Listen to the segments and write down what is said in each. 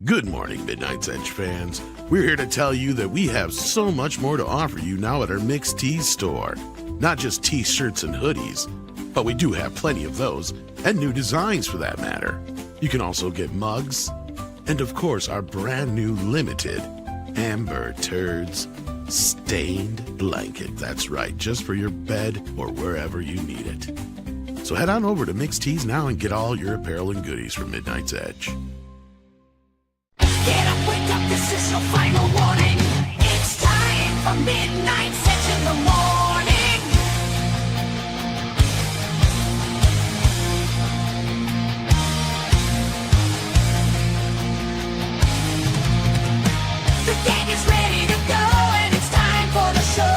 Good morning, Midnight's Edge fans. We're here to tell you that we have so much more to offer you now at our Mixed Tees store. Not just t-shirts and hoodies, but we do have plenty of those, and new designs for that matter. You can also get mugs, and of course our brand new limited Amber Turds stained blanket. That's right, just for your bed or wherever you need it. So head on over to Mixed Tees now and get all your apparel and goodies from Midnight's Edge. Get up, wake up, this is your final warning. It's time for Midnight Edge in the morning. The gang is ready to go and it's time for the show.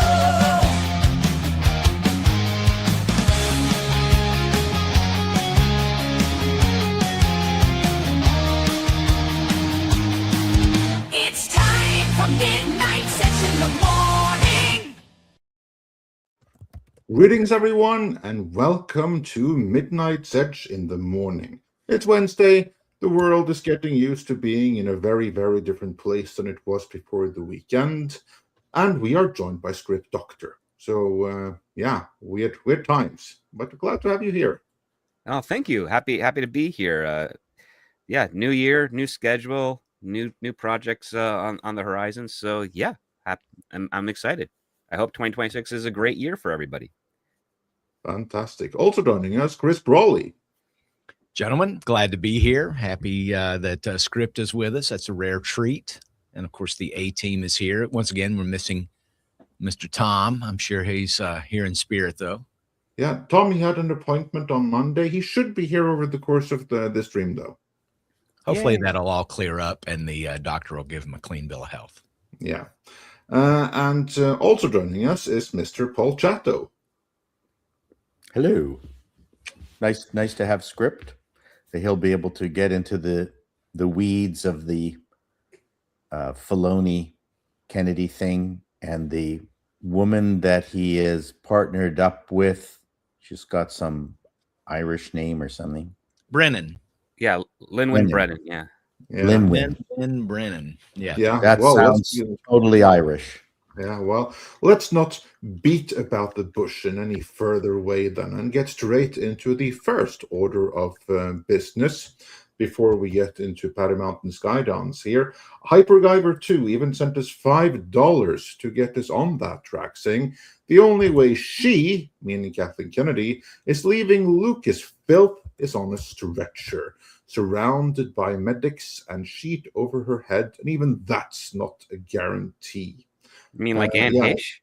It's time for Midnight Edge in the morning. Greetings, everyone, and welcome to Midnight's Edge in the morning. It's Wednesday. The world is getting used to being in a very, very different place than it was before the weekend, and we are joined by Script Doctor. So, weird times, but glad to have you here. Oh, thank you. Happy to be here. New year, new schedule, new projects on the horizon. So yeah, I'm excited. I hope 2026 is a great year for everybody. Fantastic. Also joining us, Chris Brawley. Gentlemen, glad to be here. Happy that Script is with us. That's a rare treat. And of course, the A team is here. Once again, we're missing Mr. Tom. I'm sure he's here in spirit, though. Yeah, Tommy had an appointment on Monday. He should be here over the course of this stream, though. Hopefully Yay. that'll all clear up and the doctor will give him a clean bill of health. Yeah. And also joining us is Mr. Paul Chatto. Hello. Nice to have Script. That he'll be able to get into the weeds of the Filoni Kennedy thing, and the woman that he is partnered up with. She's got some Irish name or something. Brennan. Yeah, Linwin Brennan. Yeah. Lynn Brennan. Yeah. That sounds totally Irish. Yeah, well, let's not beat about the bush in any further way then, and get straight into the first order of business before we get into Paddy Mountain Skydance here. Hypergiver 2 even sent us $5 to get us on that track, saying the only way she, meaning Kathleen Kennedy, is leaving Lucasfilm is on a stretcher, surrounded by medics and sheet over her head, and even that's not a guarantee. You mean like Anne Heche?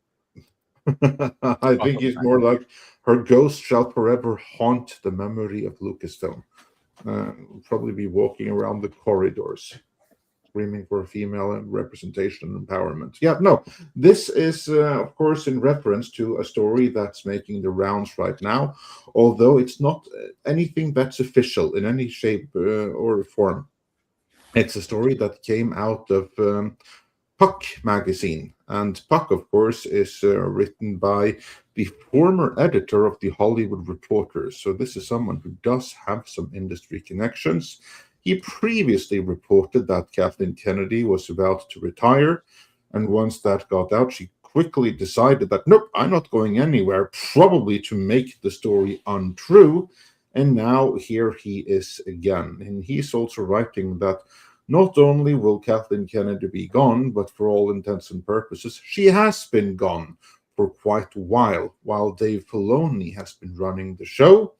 I think it's more like her ghost shall forever haunt the memory of Lucasfilm. Probably be walking around the corridors, screaming for female representation and empowerment. Yeah, no, this is, of course, in reference to a story that's making the rounds right now, although it's not anything that's official in any shape or form. It's a story that came out of Puck magazine. And Puck, of course, is written by the former editor of the Hollywood Reporter. So this is someone who does have some industry connections. He previously reported that Kathleen Kennedy was about to retire. And once that got out, she quickly decided that, nope, I'm not going anywhere, probably to make the story untrue. And now here he is again. And he's also writing that not only will Kathleen Kennedy be gone, but for all intents and purposes, she has been gone for quite a while Dave Filoni has been running the show,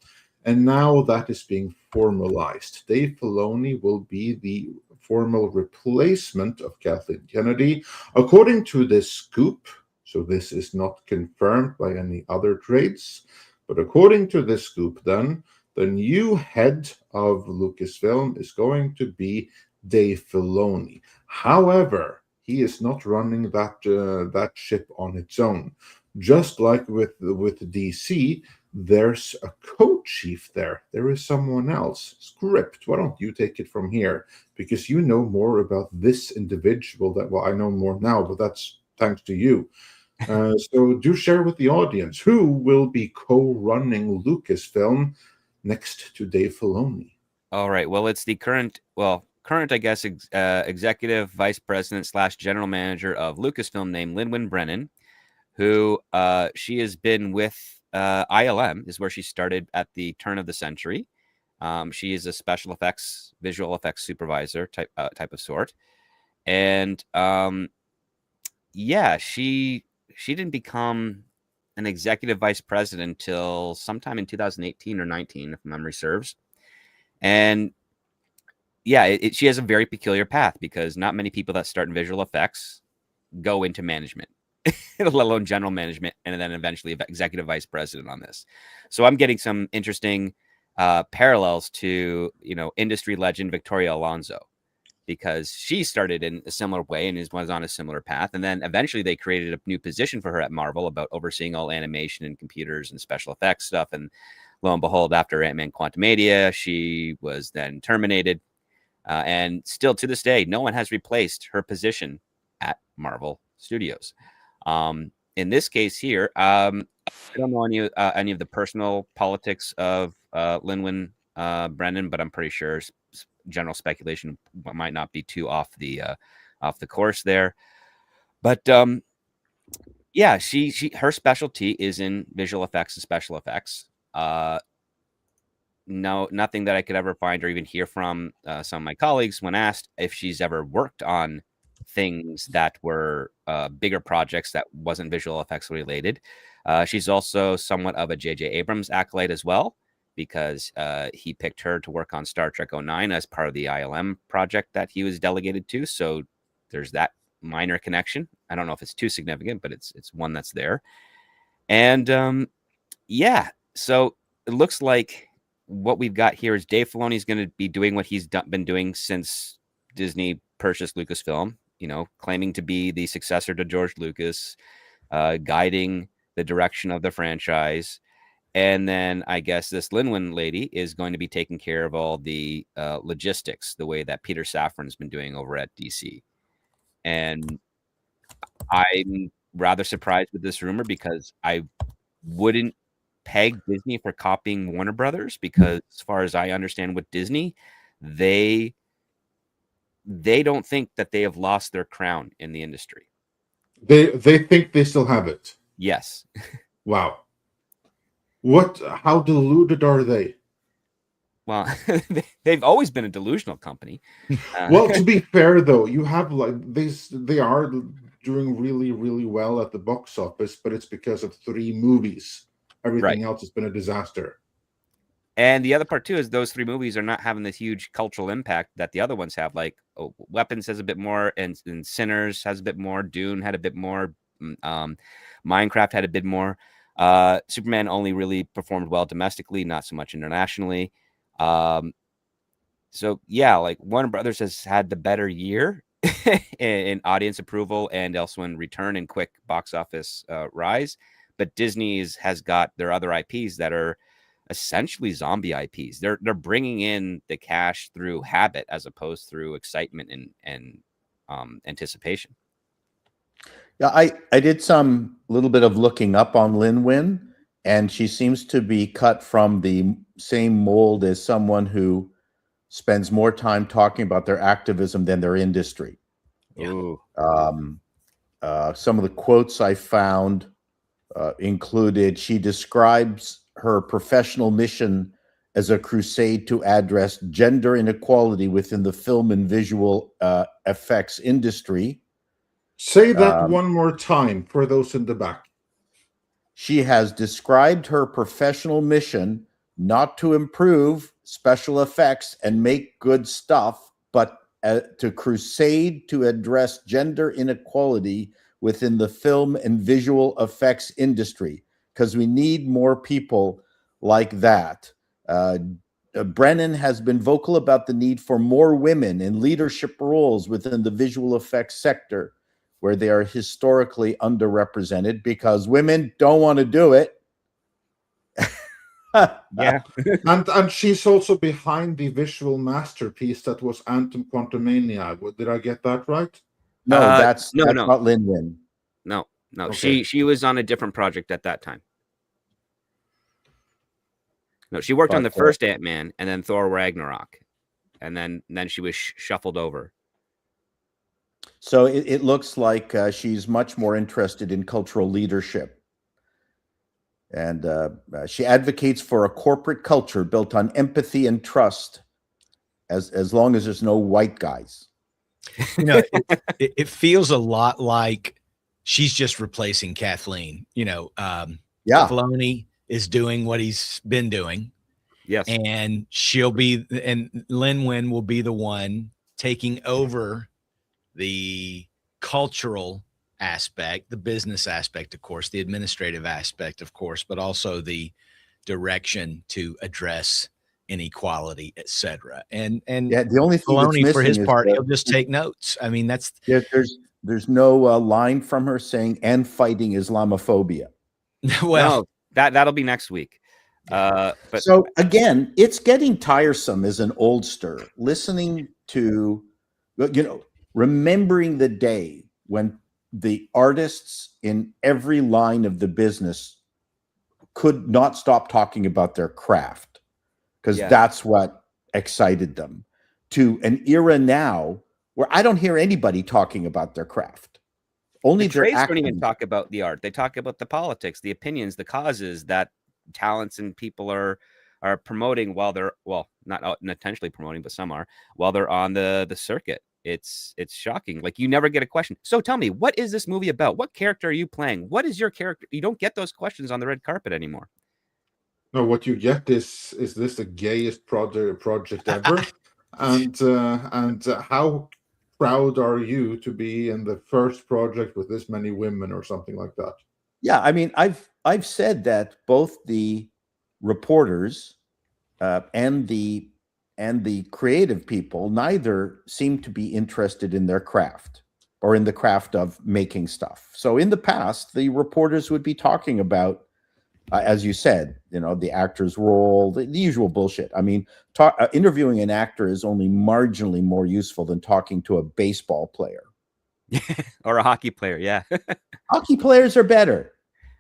and now that is being formalized. Dave Filoni will be the formal replacement of Kathleen Kennedy, according to this scoop. So this is not confirmed by any other trades, but according to this scoop, then the new head of Lucasfilm is going to be Dave Filoni. However, he is not running that ship on its own. Just like with DC, there's a co-chief there. There is someone else. Script, why don't you take it from here? Because you know more about this individual I know more now, but that's thanks to you. So do share with the audience who will be co-running Lucasfilm next to Dave Filoni. All right. Well, it's the current current, I guess, executive vice president / general manager of Lucasfilm named Lin-Wen Brennan, who she has been with ILM, is where she started at the turn of the century. She is a visual effects supervisor type of sort. And yeah, she didn't become an executive vice president until sometime in 2018 or 19, if memory serves. And yeah, she has a very peculiar path because not many people that start in visual effects go into management, let alone general management, and then eventually executive vice president on this. So I'm getting some interesting parallels to, industry legend Victoria Alonso, because she started in a similar way and was on a similar path. And then eventually they created a new position for her at Marvel about overseeing all animation and computers and special effects stuff. And lo and behold, after Ant-Man Quantumania, she was then terminated. And still to this day, no one has replaced her position at Marvel Studios. In this case here, I don't know any of the personal politics of Lin-Wen Brennan, but I'm pretty sure general speculation might not be too off the course there. But yeah, her specialty is in visual effects and special effects. No, nothing that I could ever find or even hear from some of my colleagues when asked if she's ever worked on things that were bigger projects that wasn't visual effects related. She's also somewhat of a J.J. Abrams acolyte as well, because he picked her to work on Star Trek 09 as part of the ILM project that he was delegated to. So there's that minor connection. I don't know if it's too significant, but it's one that's there. And yeah, so it looks like what we've got here is Dave Filoni is going to be doing what he's been doing since Disney purchased Lucasfilm, claiming to be the successor to George Lucas, guiding the direction of the franchise. And then I guess this Lin-Wen lady is going to be taking care of all the logistics, the way that Peter Safran's been doing over at DC. And I'm rather surprised with this rumor because I wouldn't peg Disney for copying Warner Brothers, because as far as I understand with Disney, they don't think that they have lost their crown in the industry. They think they still have it. Yes. Wow. How deluded are they? Well, they've always been a delusional company. Well, to be fair though, you have they are doing really, really well at the box office, but it's because of 3 movies. Everything else has been a disaster. And the other part too is those 3 movies are not having this huge cultural impact that the other ones have. Like Weapons has a bit more, and Sinners has a bit more. Dune had a bit more. Minecraft had a bit more. Superman only really performed well domestically, not so much internationally. So yeah, like Warner Brothers has had the better year in audience approval and also in return and quick box office rise. But Disney has got their other IPs that are essentially zombie IPs. They're bringing in the cash through habit as opposed through excitement and anticipation. Yeah, I did some little bit of looking up on Lin-Wen, and she seems to be cut from the same mold as someone who spends more time talking about their activism than their industry. Ooh. Some of the quotes I found included, she describes her professional mission as a crusade to address gender inequality within the film and visual effects industry. Say that one more time for those in the back. She has described her professional mission not to improve special effects and make good stuff, but to crusade to address gender inequality within the film and visual effects industry, because we need more people like that. Brennan has been vocal about the need for more women in leadership roles within the visual effects sector, where they are historically underrepresented because women don't want to do it. Yeah. and she's also behind the visual masterpiece that was Anthem Quantumania. Did I get that right? No, that's no. not Lin-Wen. No. Okay. She was on a different project at that time. No, she worked on the first Ant-Man and then Thor Ragnarok. and then she was shuffled over. So it looks like she's much more interested in cultural leadership. And she advocates for a corporate culture built on empathy and trust, as long as there's no white guys. You know, it feels a lot like she's just replacing Kathleen. You know, Yeah. Filoni is doing what he's been doing. Yes. And Lin Wen will be the one taking over the cultural aspect, the business aspect, of course, the administrative aspect, of course, but also the direction to address inequality, etc. And yeah, the only thing that's Filoni, missing for his is part, he'll just take notes. I mean, that's there's no line from her saying "and fighting Islamophobia." well, no, that'll be next week. But so again, it's getting tiresome as an oldster listening to, remembering the day when the artists in every line of the business could not stop talking about their craft, because that's what excited them, to an era now where I don't hear anybody talking about their craft. Only the their trades don't acting. even talk about the art. They talk about the politics, the opinions, the causes that talents and people are promoting while they're, well, not intentionally promoting, but some are, while they're on the circuit. It's shocking. Like, you never get a question. So tell me, what is this movie about? What character are you playing? What is your character? You don't get those questions on the red carpet anymore. No, what you get is this the gayest project ever? and how proud are you to be in the first project with this many women or something like that? Yeah, I mean, I've said that both the reporters and the creative people neither seem to be interested in their craft or in the craft of making stuff. So in the past, the reporters would be talking about, as you said, the actor's role, the usual bullshit. I mean, interviewing an actor is only marginally more useful than talking to a baseball player. Or a hockey player, yeah. Hockey players are better.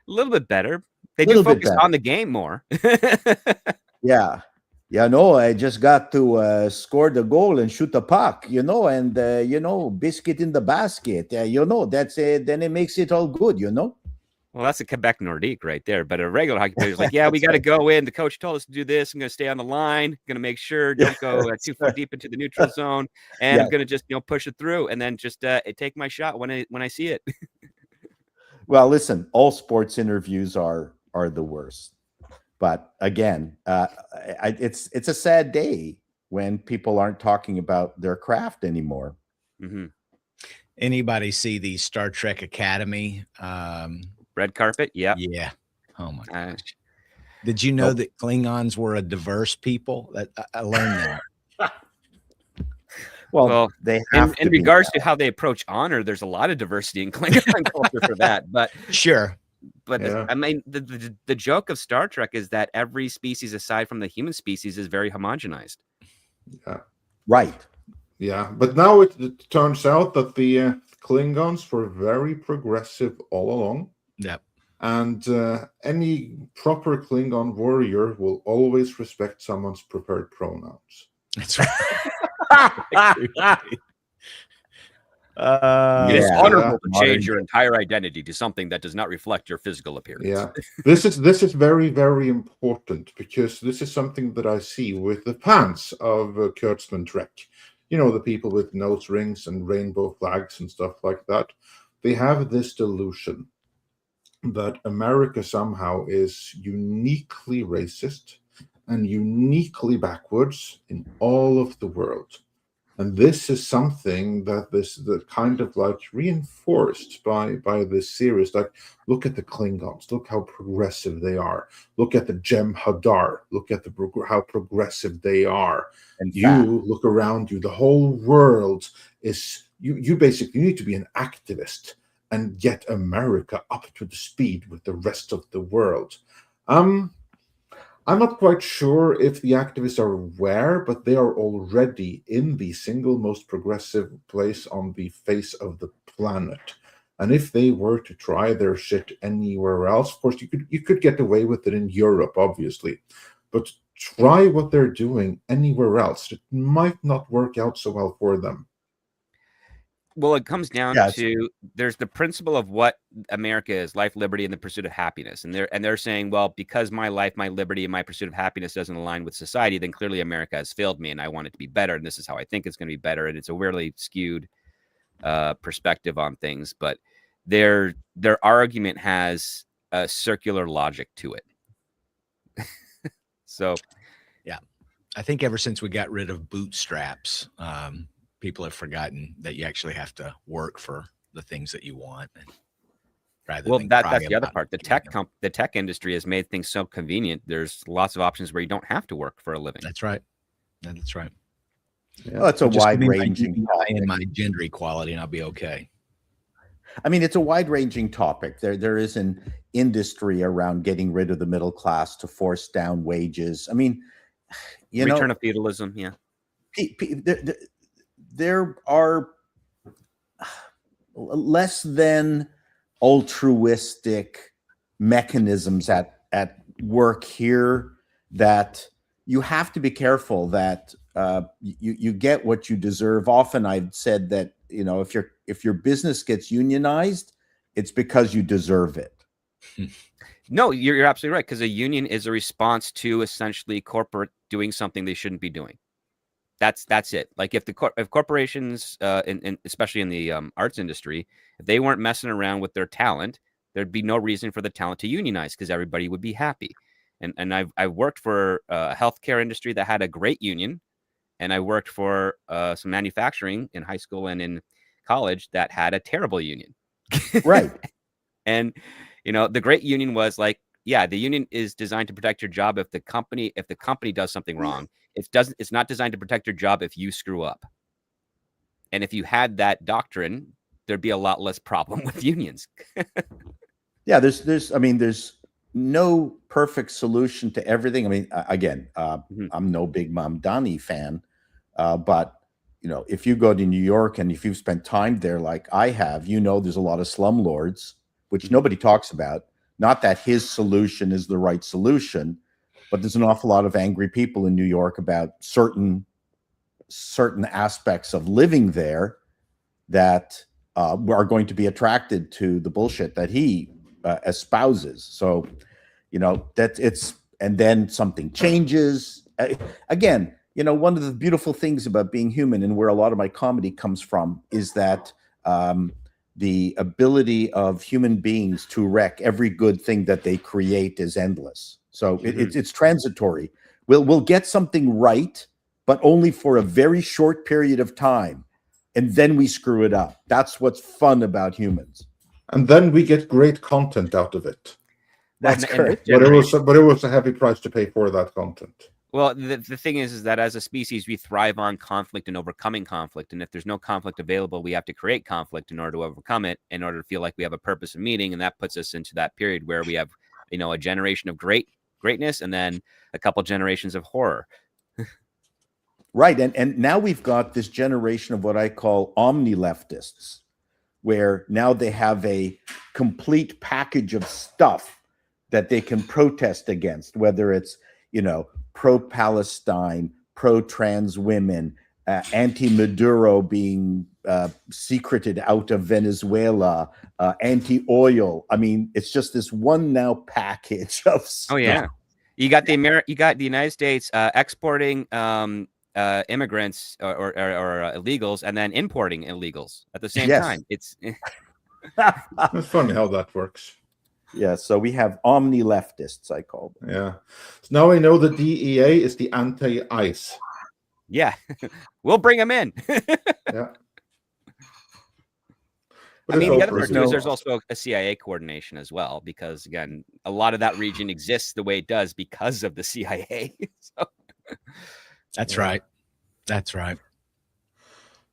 A little bit better. They do focus on the game more. Yeah. Yeah, no, I just got to score the goal and shoot the puck, and, biscuit in the basket. That's it. Then it makes it all good, Well, that's a Quebec Nordique right there. But a regular hockey player is like, yeah, we got to go in. The coach told us to do this. I'm going to stay on the line. Going to make sure don't go too far deep into the neutral zone. And I'm going to just, push it through and then just take my shot when I see it. Well, listen, all sports interviews are the worst. But again, it's a sad day when people aren't talking about their craft anymore. Mm-hmm. Anybody see the Star Trek Academy? Red carpet? Yeah. Yeah. Oh my gosh. Did you know that Klingons were a diverse people? That I learned that. Well, they have in regards to how they approach honor, there's a lot of diversity in Klingon culture for that. But sure. But I mean, the joke of Star Trek is that every species aside from the human species is very homogenized. Yeah. Right. Yeah. But now it turns out that the Klingons were very progressive all along. Yep. And any proper Klingon warrior will always respect someone's preferred pronouns. That's right. It is honorable to change your entire identity to something that does not reflect your physical appearance. Yeah, this is very, very important, because this is something that I see with the fans of Kurtzman Trek. The people with nose rings and rainbow flags and stuff like that. They have this delusion that America somehow is uniquely racist and uniquely backwards in all of the world. And this is something that kind of like reinforced by this series. Like, look at the Klingons, look how progressive they are. Look at the Jem'Hadar, look at how progressive they are. And you look around you, the whole world is, you basically need to be an activist and get America up to the speed with the rest of the world. I'm not quite sure if the activists are aware, but they are already in the single most progressive place on the face of the planet. And if they were to try their shit anywhere else, of course, you could get away with it in Europe, obviously. But try what they're doing anywhere else. It might not work out so well for them. Well, it comes down Yeah, to there's the principle of what America is: life, liberty, and the pursuit of happiness. And they're saying, well, because my life, my liberty, and my pursuit of happiness doesn't align with society, then clearly America has failed me, and I want it to be better. And this is how I think it's going to be better. And it's a weirdly skewed perspective on things, but their argument has a circular logic to it. So, yeah, I think ever since we got rid of bootstraps, people have forgotten that you actually have to work for the things that you want. Well, that's the other part. The tech industry has made things so convenient. There's lots of options where you don't have to work for a living. That's right. That's right. Yeah. Well, it's a wide-ranging and my gender equality, and I'll be okay. I mean, it's a wide-ranging topic. There is an industry around getting rid of the middle class to force down wages. I mean, Return of feudalism. Yeah. There are less than altruistic mechanisms at work here that you have to be careful that you get what you deserve. Often I've said that, if your business gets unionized, it's because you deserve it. No, you're absolutely right, because a union is a response to essentially corporate doing something they shouldn't be doing. That's it. Like if corporations, especially in the arts industry, if they weren't messing around with their talent, there'd be no reason for the talent to unionize because everybody would be happy. And I've worked for a healthcare industry that had a great union, and I worked for some manufacturing in high school and in college that had a terrible union. Right. And the great union was like, yeah, the union is designed to protect your job if the company does something wrong. It's not designed to protect your job if you screw up. And if you had that doctrine, there'd be a lot less problem with unions. Yeah, there's no perfect solution to everything. I mean, again, I'm no big Mamdani fan, but if you go to New York and if you've spent time there like I have, there's a lot of slumlords, which nobody talks about. Not that his solution is the right solution, but there's an awful lot of angry people in New York about certain aspects of living there that are going to be attracted to the bullshit that he espouses. So, and then something changes. Again, one of the beautiful things about being human and where a lot of my comedy comes from is that the ability of human beings to wreck every good thing that they create is endless. So it's transitory. We'll get something right, but only for a very short period of time. And then we screw it up. That's what's fun about humans. And then we get great content out of it. That's correct. But it was a heavy price to pay for that content. Well, the thing is that as a species, we thrive on conflict and overcoming conflict. And if there's no conflict available, we have to create conflict in order to overcome it, in order to feel like we have a purpose of meaning. And that puts us into that period where we have, a generation of greatness and then a couple generations of horror. Right. And now we've got this generation of what I call omni-leftists, where now they have a complete package of stuff that they can protest against, whether it's, pro-Palestine, pro-trans women, anti-Maduro being secreted out of Venezuela, anti-oil. I mean, it's just this one now package of stuff. Oh yeah, you got the United States exporting immigrants or illegals, and then importing illegals at the same time. It's It's funny how that works. Yeah, so we have omni-leftists, I call them. Yeah. So now I know the DEA is the anti-ICE. Yeah, we'll bring them in. Yeah. I mean, the other part is there's also a CIA coordination as well, because again, a lot of that region exists the way it does because of the CIA. So. That's right. That's right.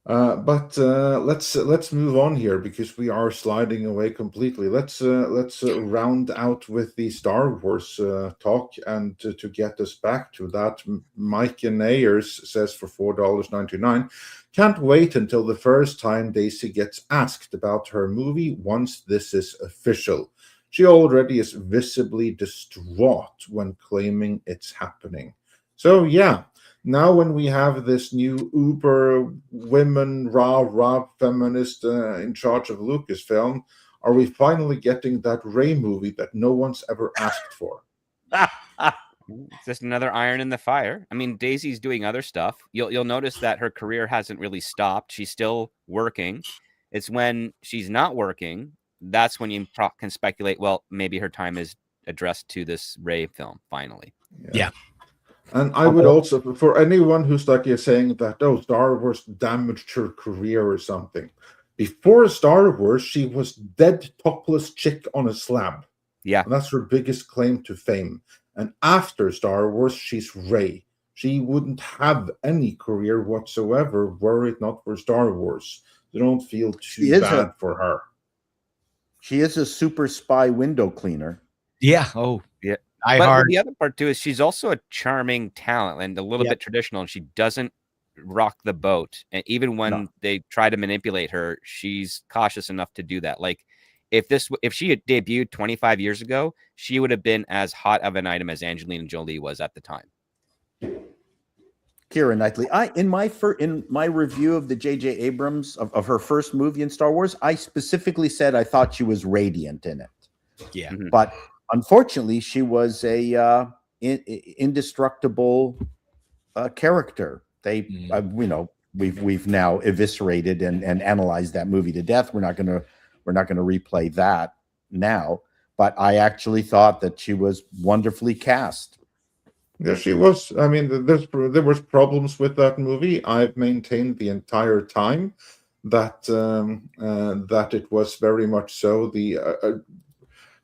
But let's move on here because we are sliding away completely. Let's round out with the Star Wars talk, and to get us back to that, Mike and Ayers says for $4.99, can't wait until the first time Daisy gets asked about her movie once this is official. She already is visibly distraught when claiming it's happening. So yeah, now when we have this new uber women rah feminist in charge of Lucasfilm, are we finally getting that Rey movie that no one's ever asked for? It's just another iron in the fire. I mean, Daisy's doing other stuff. You'll notice that her career hasn't really stopped. She's still working. It's when she's not working that's when you can speculate. Well, maybe her time is addressed to this Rey film finally. Yeah. And I would also, for anyone who's like you're saying that, oh, Star Wars damaged her career or something. Before Star Wars, she was dead topless chick on a slab. Yeah. And that's her biggest claim to fame. And after Star Wars, she's Rey. She wouldn't have any career whatsoever were it not for Star Wars. You don't feel too bad for her. She is a super spy window cleaner. Yeah. Oh, yeah. But the other part too is she's also a charming talent and a little bit traditional, and she doesn't rock the boat. And even when they try to manipulate her, she's cautious enough to do that. Like if she had debuted 25 years ago, she would have been as hot of an item as Angelina Jolie was at the time. Keira Knightley. In my review of the J.J. Abrams of her first movie in Star Wars, I specifically said I thought she was radiant in it. Yeah, but unfortunately, she was a indestructible character. We've now eviscerated and analyzed that movie to death. We're not gonna replay that now. But I actually thought that she was wonderfully cast. Yeah, she was. I mean, there was problems with that movie. I've maintained the entire time that that it was very much so the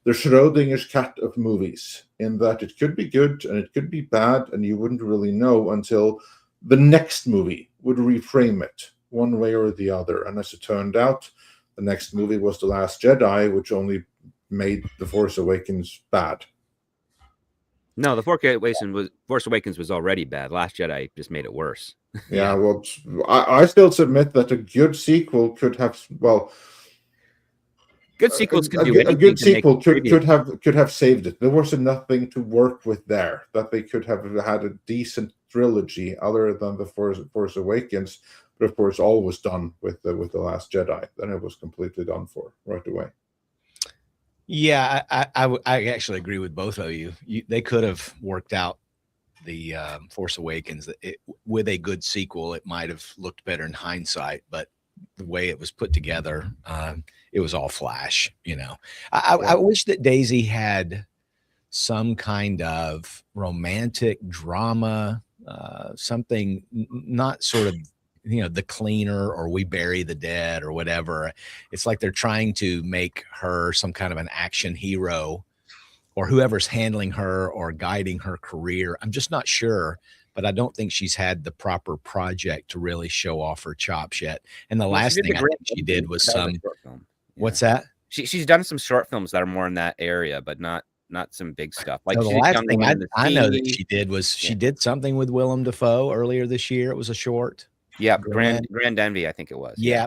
Schrodinger's cat of movies, in that it could be good and it could be bad, and you wouldn't really know until the next movie would reframe it one way or the other. And as it turned out, the next movie was The Last Jedi, which only made The Force Awakens bad. No, The Force Awakens was already bad. Last Jedi just made it worse. Yeah, well, I still submit that a good sequel could have, well, good sequels can do anything. A good sequel could have saved it. There wasn't nothing to work with there, that they could have had a decent trilogy other than The Force Awakens. But of course, all was done with the Last Jedi. Then it was completely done for right away. Yeah, I actually agree with both of you. They could have worked out the Force Awakens with a good sequel. It might have looked better in hindsight, but the way it was put together, it was all flash. I wish that Daisy had some kind of romantic drama, something not sort of, The Cleaner or We Bury the Dead or whatever. It's like they're trying to make her some kind of an action hero, or whoever's handling her or guiding her career. I'm just not sure, but I don't think she's had the proper project to really show off her chops yet. And the last thing I think she did was some short film. What's that? She's done some short films that are more in that area, but not some big stuff. Like the last thing I know that she did was she did something with Willem Dafoe earlier this year. It was a short. Yeah, Grand Envy, I think it was. Yeah.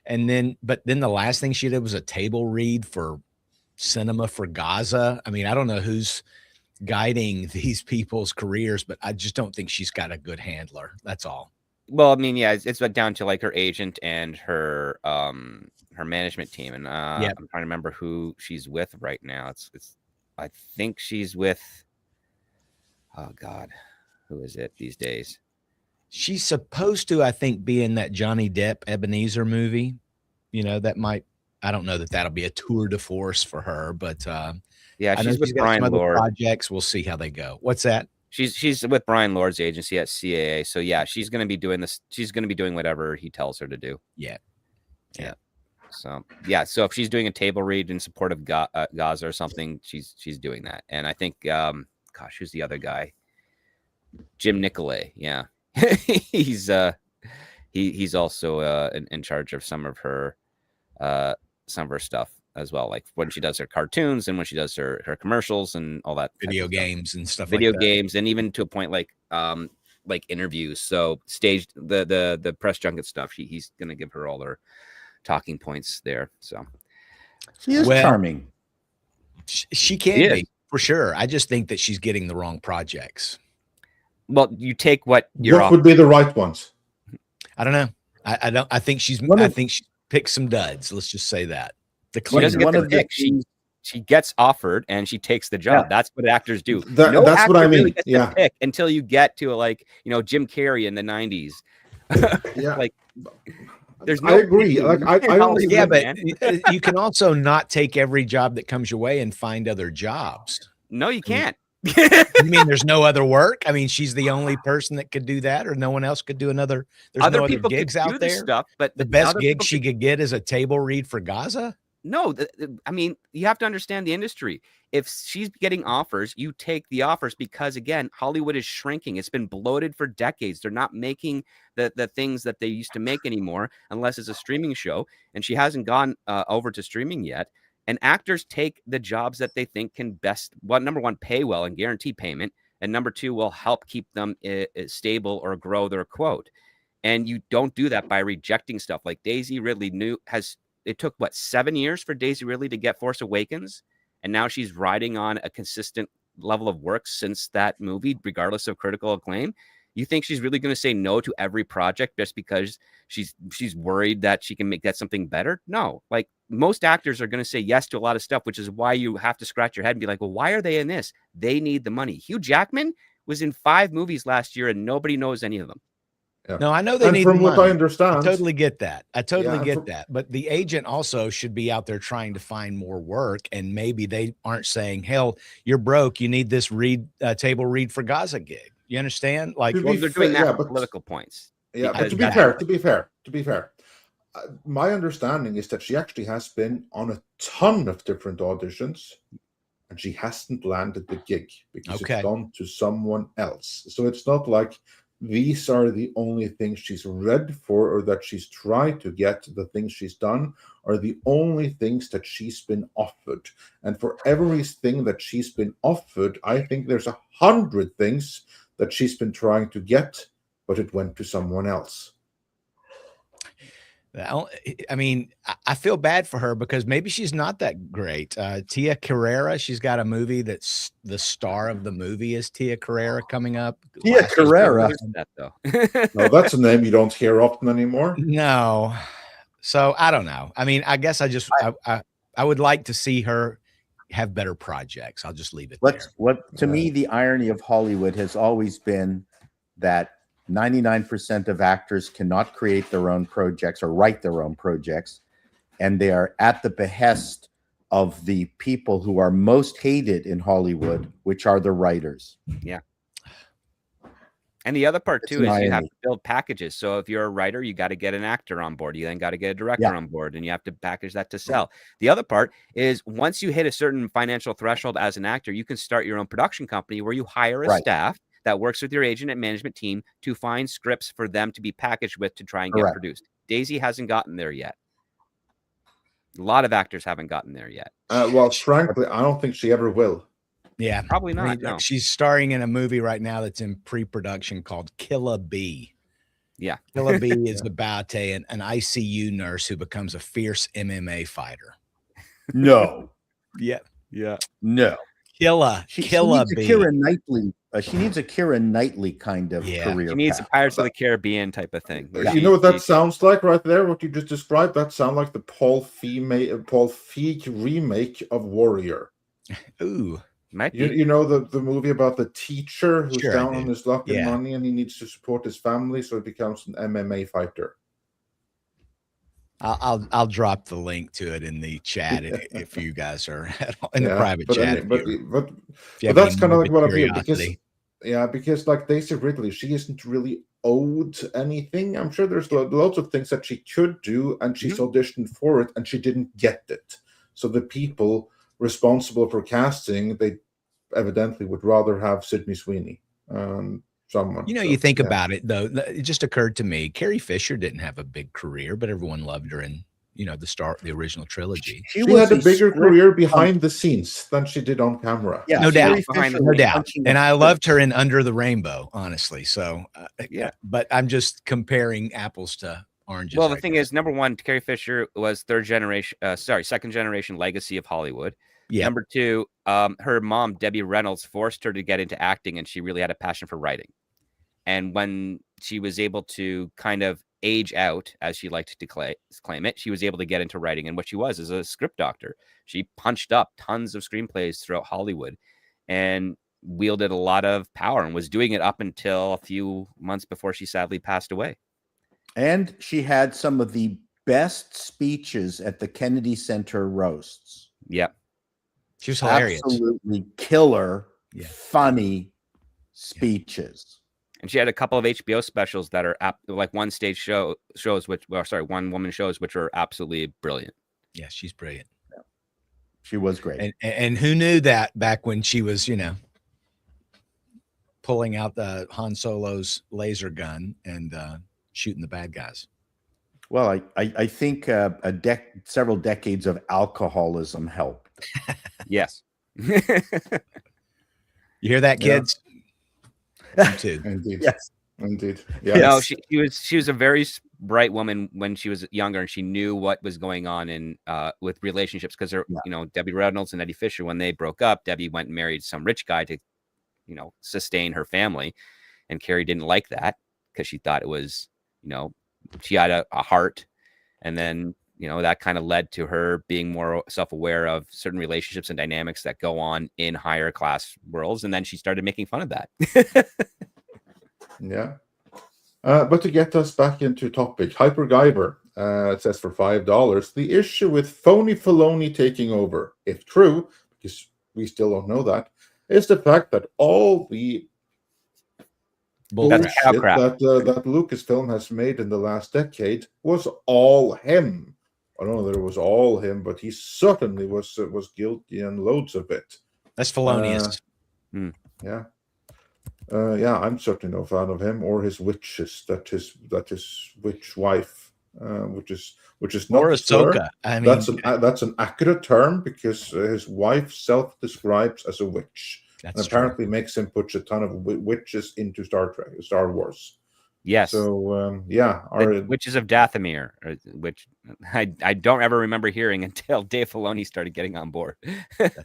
And then the last thing she did was a table read for Cinema for Gaza. I mean, I don't know who's guiding these people's careers, but I just don't think she's got a good handler. That's all. Well, I mean, yeah, it's down to like her agent and her management team. And I'm trying to remember who she's with right now. I think she's with, oh God, who is it these days? She's supposed to, I think, be in that Johnny Depp Ebenezer movie. That might, I don't know that that'll be a tour de force for her, but yeah, she's with Brian Lord. Projects, we'll see how they go. What's that? She's with Brian Lord's agency at CAA. So yeah, she's going to be doing this. She's going to be doing whatever he tells her to do. Yeah. So yeah, so if she's doing a table read in support of Gaza or something, she's doing that. And I think, gosh, who's the other guy? Jim Nicolay. Yeah. he's also in charge of some of her stuff as well, like when she does her cartoons and when she does her commercials and all that video games and stuff, video games, and even to a point like interviews. So staged the press junket stuff, he's gonna give her all her talking points there. So she is charming. She can be for sure. I just think that she's getting the wrong projects. Well, you take what you're What off. would be the right ones? I don't know. I don't. I think she's. One I of- think she picked some duds. Let's just say that. The She doesn't cleaner. get one the of the pick. She gets offered and she takes the job. Yeah. That's what actors do. That's actor what I really mean. gets Yeah. to pick until you get to like Jim Carrey in the 90s. Yeah. Like there's I no agree. picking Like, in I don't Hollywood, think- Yeah, but man. you can also not take every job that comes your way and find other jobs. No, you can't. You mean there's no other work? I mean, she's the only person that could do that, or no one else could do another. There's Other no other people could gigs do out the there. stuff, but The best other gig people she could get is a table read for Gaza. No, I mean, you have to understand the industry. If she's getting offers, you take the offers because, again, Hollywood is shrinking. It's been bloated for decades. They're not making the things that they used to make anymore unless it's a streaming show. And she hasn't gone over to streaming yet. And actors take the jobs that they think can best, number one, pay well and guarantee payment. And number two, will help keep them stable or grow their quote. And you don't do that by rejecting stuff. Like Daisy Ridley it took 7 years for Daisy Ridley to get Force Awakens, and now she's riding on a consistent level of work since that movie, regardless of critical acclaim. You think she's really going to say no to every project just because she's worried that she can get something better? No. Like most actors are going to say yes to a lot of stuff, which is why you have to scratch your head and be like, well, why are they in this? They need the money. Hugh Jackman was in 5 movies last year and nobody knows any of them. Yeah. No, I know they And need from the what money. I understand, I totally get that. I totally Yeah, get that. But the agent also should be out there trying to find more work, and maybe they aren't saying, "Hell, you're broke. You need this table read for Gaza gig." You understand? Like, To Well, be they're doing fair, that yeah, for but- political points. yeah, but because to be fair, my understanding is that she actually has been on a ton of different auditions, and she hasn't landed the gig because Okay. it's gone to someone else. So it's not like these are the only things she's read for or that she's tried to get. The things she's done are the only things that she's been offered. And for everything that she's been offered, I think there's 100 things that she's been trying to get, but it went to someone else. I mean, I feel bad for her because maybe she's not that great. Tia Carrera, she's got a movie that's the star of the movie is Tia Carrera coming up. Tia Last year's Carrera. What is that though? No, that's a name you don't hear often anymore. No. So I don't know. I mean, I guess I would like to see her have better projects. I'll just leave it there. What to me, the irony of Hollywood has always been that 99% of actors cannot create their own projects or write their own projects, and they are at the behest of the people who are most hated in Hollywood, which are the writers. And the other part It's too an is you have irony. to build packages. So if you're a writer, you got to get an actor on board. You then got to get a director Yeah. on board, and you have to package that to sell. The other part is once you hit a certain financial threshold as an actor, you can start your own production company where you hire a Right. staff that works with your agent and management team to find scripts for them to be packaged with to try and get Correct. produced. Daisy hasn't gotten there yet. A lot of actors haven't gotten there yet. Well, frankly, I don't think she ever will. Yeah. Probably I not. mean, No. she's starring in a movie right now that's in pre-production called Killa Bee. Yeah. Killa Bee is about an ICU nurse who becomes a fierce MMA fighter. No, Yeah. Yeah. no. Killa She Killa needs a Bee. Keira Knightley. She needs a Keira Knightley kind of Yeah. career. She needs a path. Pirates of the Caribbean type of thing. where You know what that she- sounds like right there? What you just described? That sounds like the Paul Feig remake of Warrior. Ooh. might be. You know the movie about the teacher who's Sure, I down on do. his luck and Yeah. money, and he needs to support his family, so he becomes an MMA fighter. I'll drop the link to it in the chat if you guys are in the Yeah, private but chat. any- but, if but you have that's any kind of like morbid what I feel because curiosity. because like Daisy Ridley, she isn't really owed anything. I'm sure there's loads of things that she could do, and she's auditioned for it, and she didn't get it. So the people responsible for casting, they evidently would rather have Sydney Sweeney, someone. You know, So, you think yeah. about it though. It just occurred to me. Carrie Fisher didn't have a big career, but everyone loved her in the original trilogy. She was had a bigger script- career behind the scenes than she did on camera. Yeah, No doubt. Carrie Behind Fisher the No was doubt. punching And a I script. loved her in Under the Rainbow, honestly. So, Yeah. But I'm just comparing apples to oranges. Well, the right thing now. is, number one, Carrie Fisher was second generation legacy of Hollywood. Yeah. Number two, her mom, Debbie Reynolds, forced her to get into acting, and she really had a passion for writing. And when she was able to kind of age out, as she liked to claim it, she was able to get into writing. And what she was is a script doctor. She punched up tons of screenplays throughout Hollywood and wielded a lot of power and was doing it up until a few months before she sadly passed away. And she had some of the best speeches at the Kennedy Center roasts. Yep. She was hilarious. Absolutely killer, funny speeches. And she had a couple of HBO specials that are like one stage shows, one woman shows, which are absolutely brilliant. Yeah, she's brilliant. Yeah. She was great. And who knew that back when she was, pulling out the Han Solo's laser gun and shooting the bad guys. Well, I think several decades of alcoholism helped. Yes. You hear that, kids? You too. Indeed. Yes. Indeed. Yeah. No, she was a very bright woman when she was younger, and she knew what was going on in with relationships, because Debbie Reynolds and Eddie Fisher, when they broke up, Debbie went and married some rich guy to sustain her family, and Carrie didn't like that because she thought it was she had a heart, and then that kind of led to her being more self-aware of certain relationships and dynamics that go on in higher class worlds. And then she started making fun of that. Yeah. But to get us back into topic, Hyper Guyver says for $5, the issue with phony Filoni taking over, if true, because we still don't know that, is the fact that all the bullshit that Lucasfilm has made in the last decade was all him. I don't know that it was all him, but he certainly was guilty in loads of it. That's felonious. Yeah. I'm certainly no fan of him or his witches. That his witch wife, which is not or Ahsoka. I mean, that's an accurate term, because his wife self-describes as a witch, and apparently makes him put a ton of witches into Star Wars. Yes. So Witches of Dathomir, which I don't ever remember hearing until Dave Filoni started getting on board.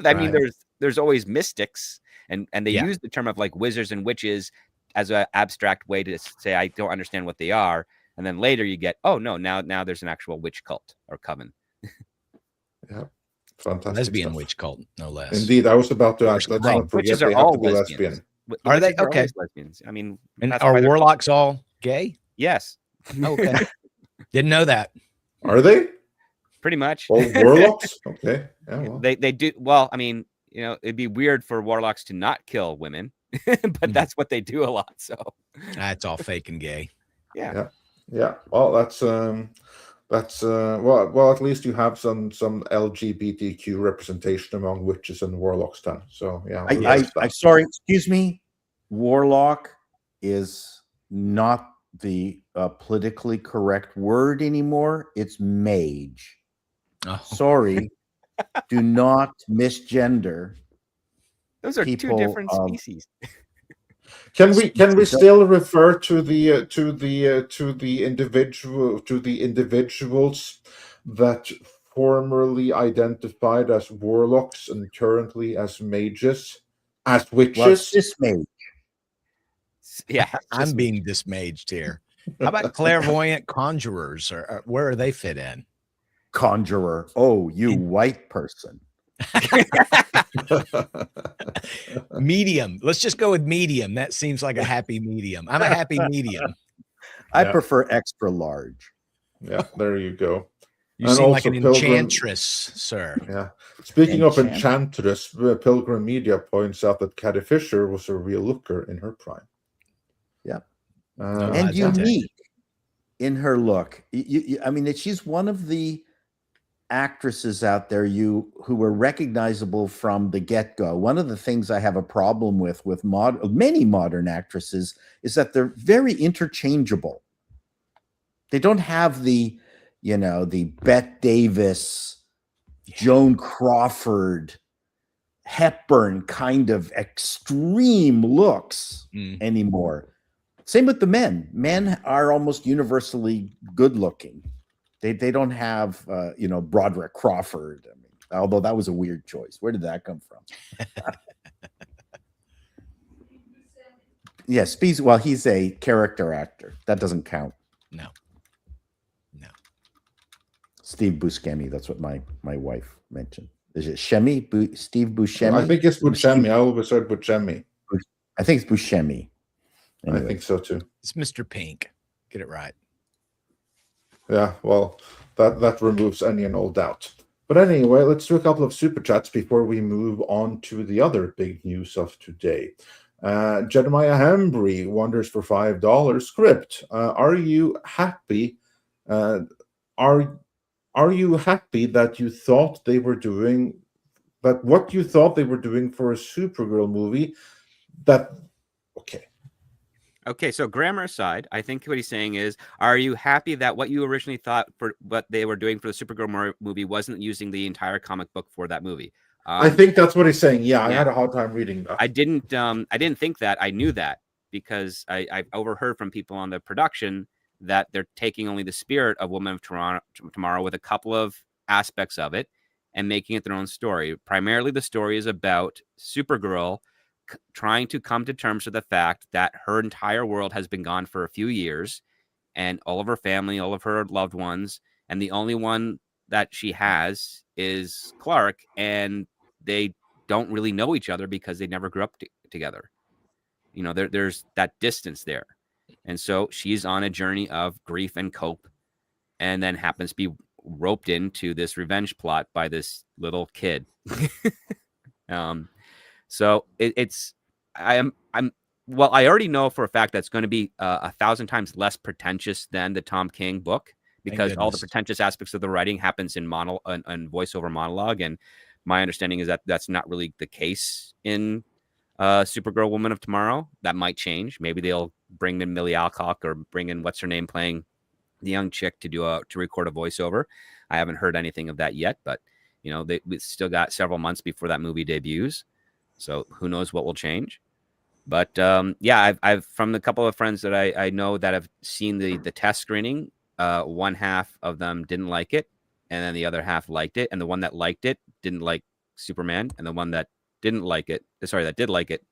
I mean, there's always mystics, and they use the term of like wizards and witches as an abstract way to say I don't understand what they are, and then later you get now there's an actual witch cult or coven. Yeah, fantastic. Lesbian stuff. witch cult, no less. Indeed, I was about to ask. Let's not forget witches are they all have to be lesbians. lesbian. Are they okay? Lesbians. I mean, and are warlocks all gay? Yes. Okay. Didn't know that. Are they? Pretty much. All warlocks? Okay. Yeah, well. They do. Well, I mean, it'd be weird for warlocks to not kill women, but that's what they do a lot. So that's all fake and gay. Yeah. Well, that's well, at least you have some LGBTQ representation among witches and warlocks then. So yeah. I'm sorry, excuse me. Warlock is not the politically correct word anymore. It's mage. Oh. Sorry. Do not misgender. Those are two different species. Can we still refer to the individuals that formerly identified as warlocks and currently as mages as witches? Well, cis mage. Yeah, I'm being dismaged here. How about clairvoyant conjurers? Or where do they fit in? Conjurer. Oh, you white person. Medium. Let's just go with medium. That seems like a happy medium. I'm a happy medium. I prefer extra large. Yeah, there you go. You seem like an enchantress, sir. Yeah. Speaking of enchantress, Pilgrim Media points out that Carrie Fisher was a real looker in her prime. Yeah. And unique in her look. I mean, she's one of the actresses out there who were recognizable from the get-go. One of the things I have a problem with many modern actresses is that they're very interchangeable. They don't have the Bette Davis, Joan Crawford, Hepburn kind of extreme looks anymore. Same with the men. Men are almost universally good looking. They don't have Broderick Crawford. I mean, although that was a weird choice. Where did that come from? Yeah, Speeds. Well, he's a character actor. That doesn't count. No. Steve Buscemi. That's what my wife mentioned. Is it Shemi? Steve Buscemi? I think it's Buscemi. I always heard Buscemi. I think it's Buscemi. I think so too. It's Mr. Pink. Get it right. Yeah, well, that removes any and all doubt. But anyway, let's do a couple of super chats before we move on to the other big news of today. Jeremiah Hambry wonders for $5. Script, are you happy? Are you happy that you thought they were doing that? What you thought they were doing for a Supergirl movie? Okay, so grammar aside, I think what he's saying is, are you happy that what you originally thought for what they were doing for the Supergirl movie wasn't using the entire comic book for that movie? I think that's what he's saying. Yeah, I had a hard time reading that. I didn't think that. I knew that because I've overheard from people on the production that they're taking only the spirit of Woman of Tomorrow with a couple of aspects of it and making it their own story. Primarily, the story is about Supergirl trying to come to terms with the fact that her entire world has been gone for a few years, and all of her family, all of her loved ones, and the only one that she has is Clark, and they don't really know each other because they never grew up together. You know, there's that distance there. And so she's on a journey of grief and cope, and then happens to be roped into this revenge plot by this little kid. So I already know for a fact that's going to be 1,000 times less pretentious than the Tom King book, because all the pretentious aspects of the writing happens in voiceover monologue. And my understanding is that that's not really the case in Supergirl Woman of Tomorrow. That might change. Maybe they'll bring in Millie Alcock or bring in what's her name playing the young chick to record a voiceover. I haven't heard anything of that yet, but you know, we still got several months before that movie debuts, so who knows what will change. But yeah, I've from the couple of friends that I know that have seen the test screening, one half of them didn't like it, and then the other half liked it, and the one that liked it didn't like Superman, and the one that didn't like it, that did like it,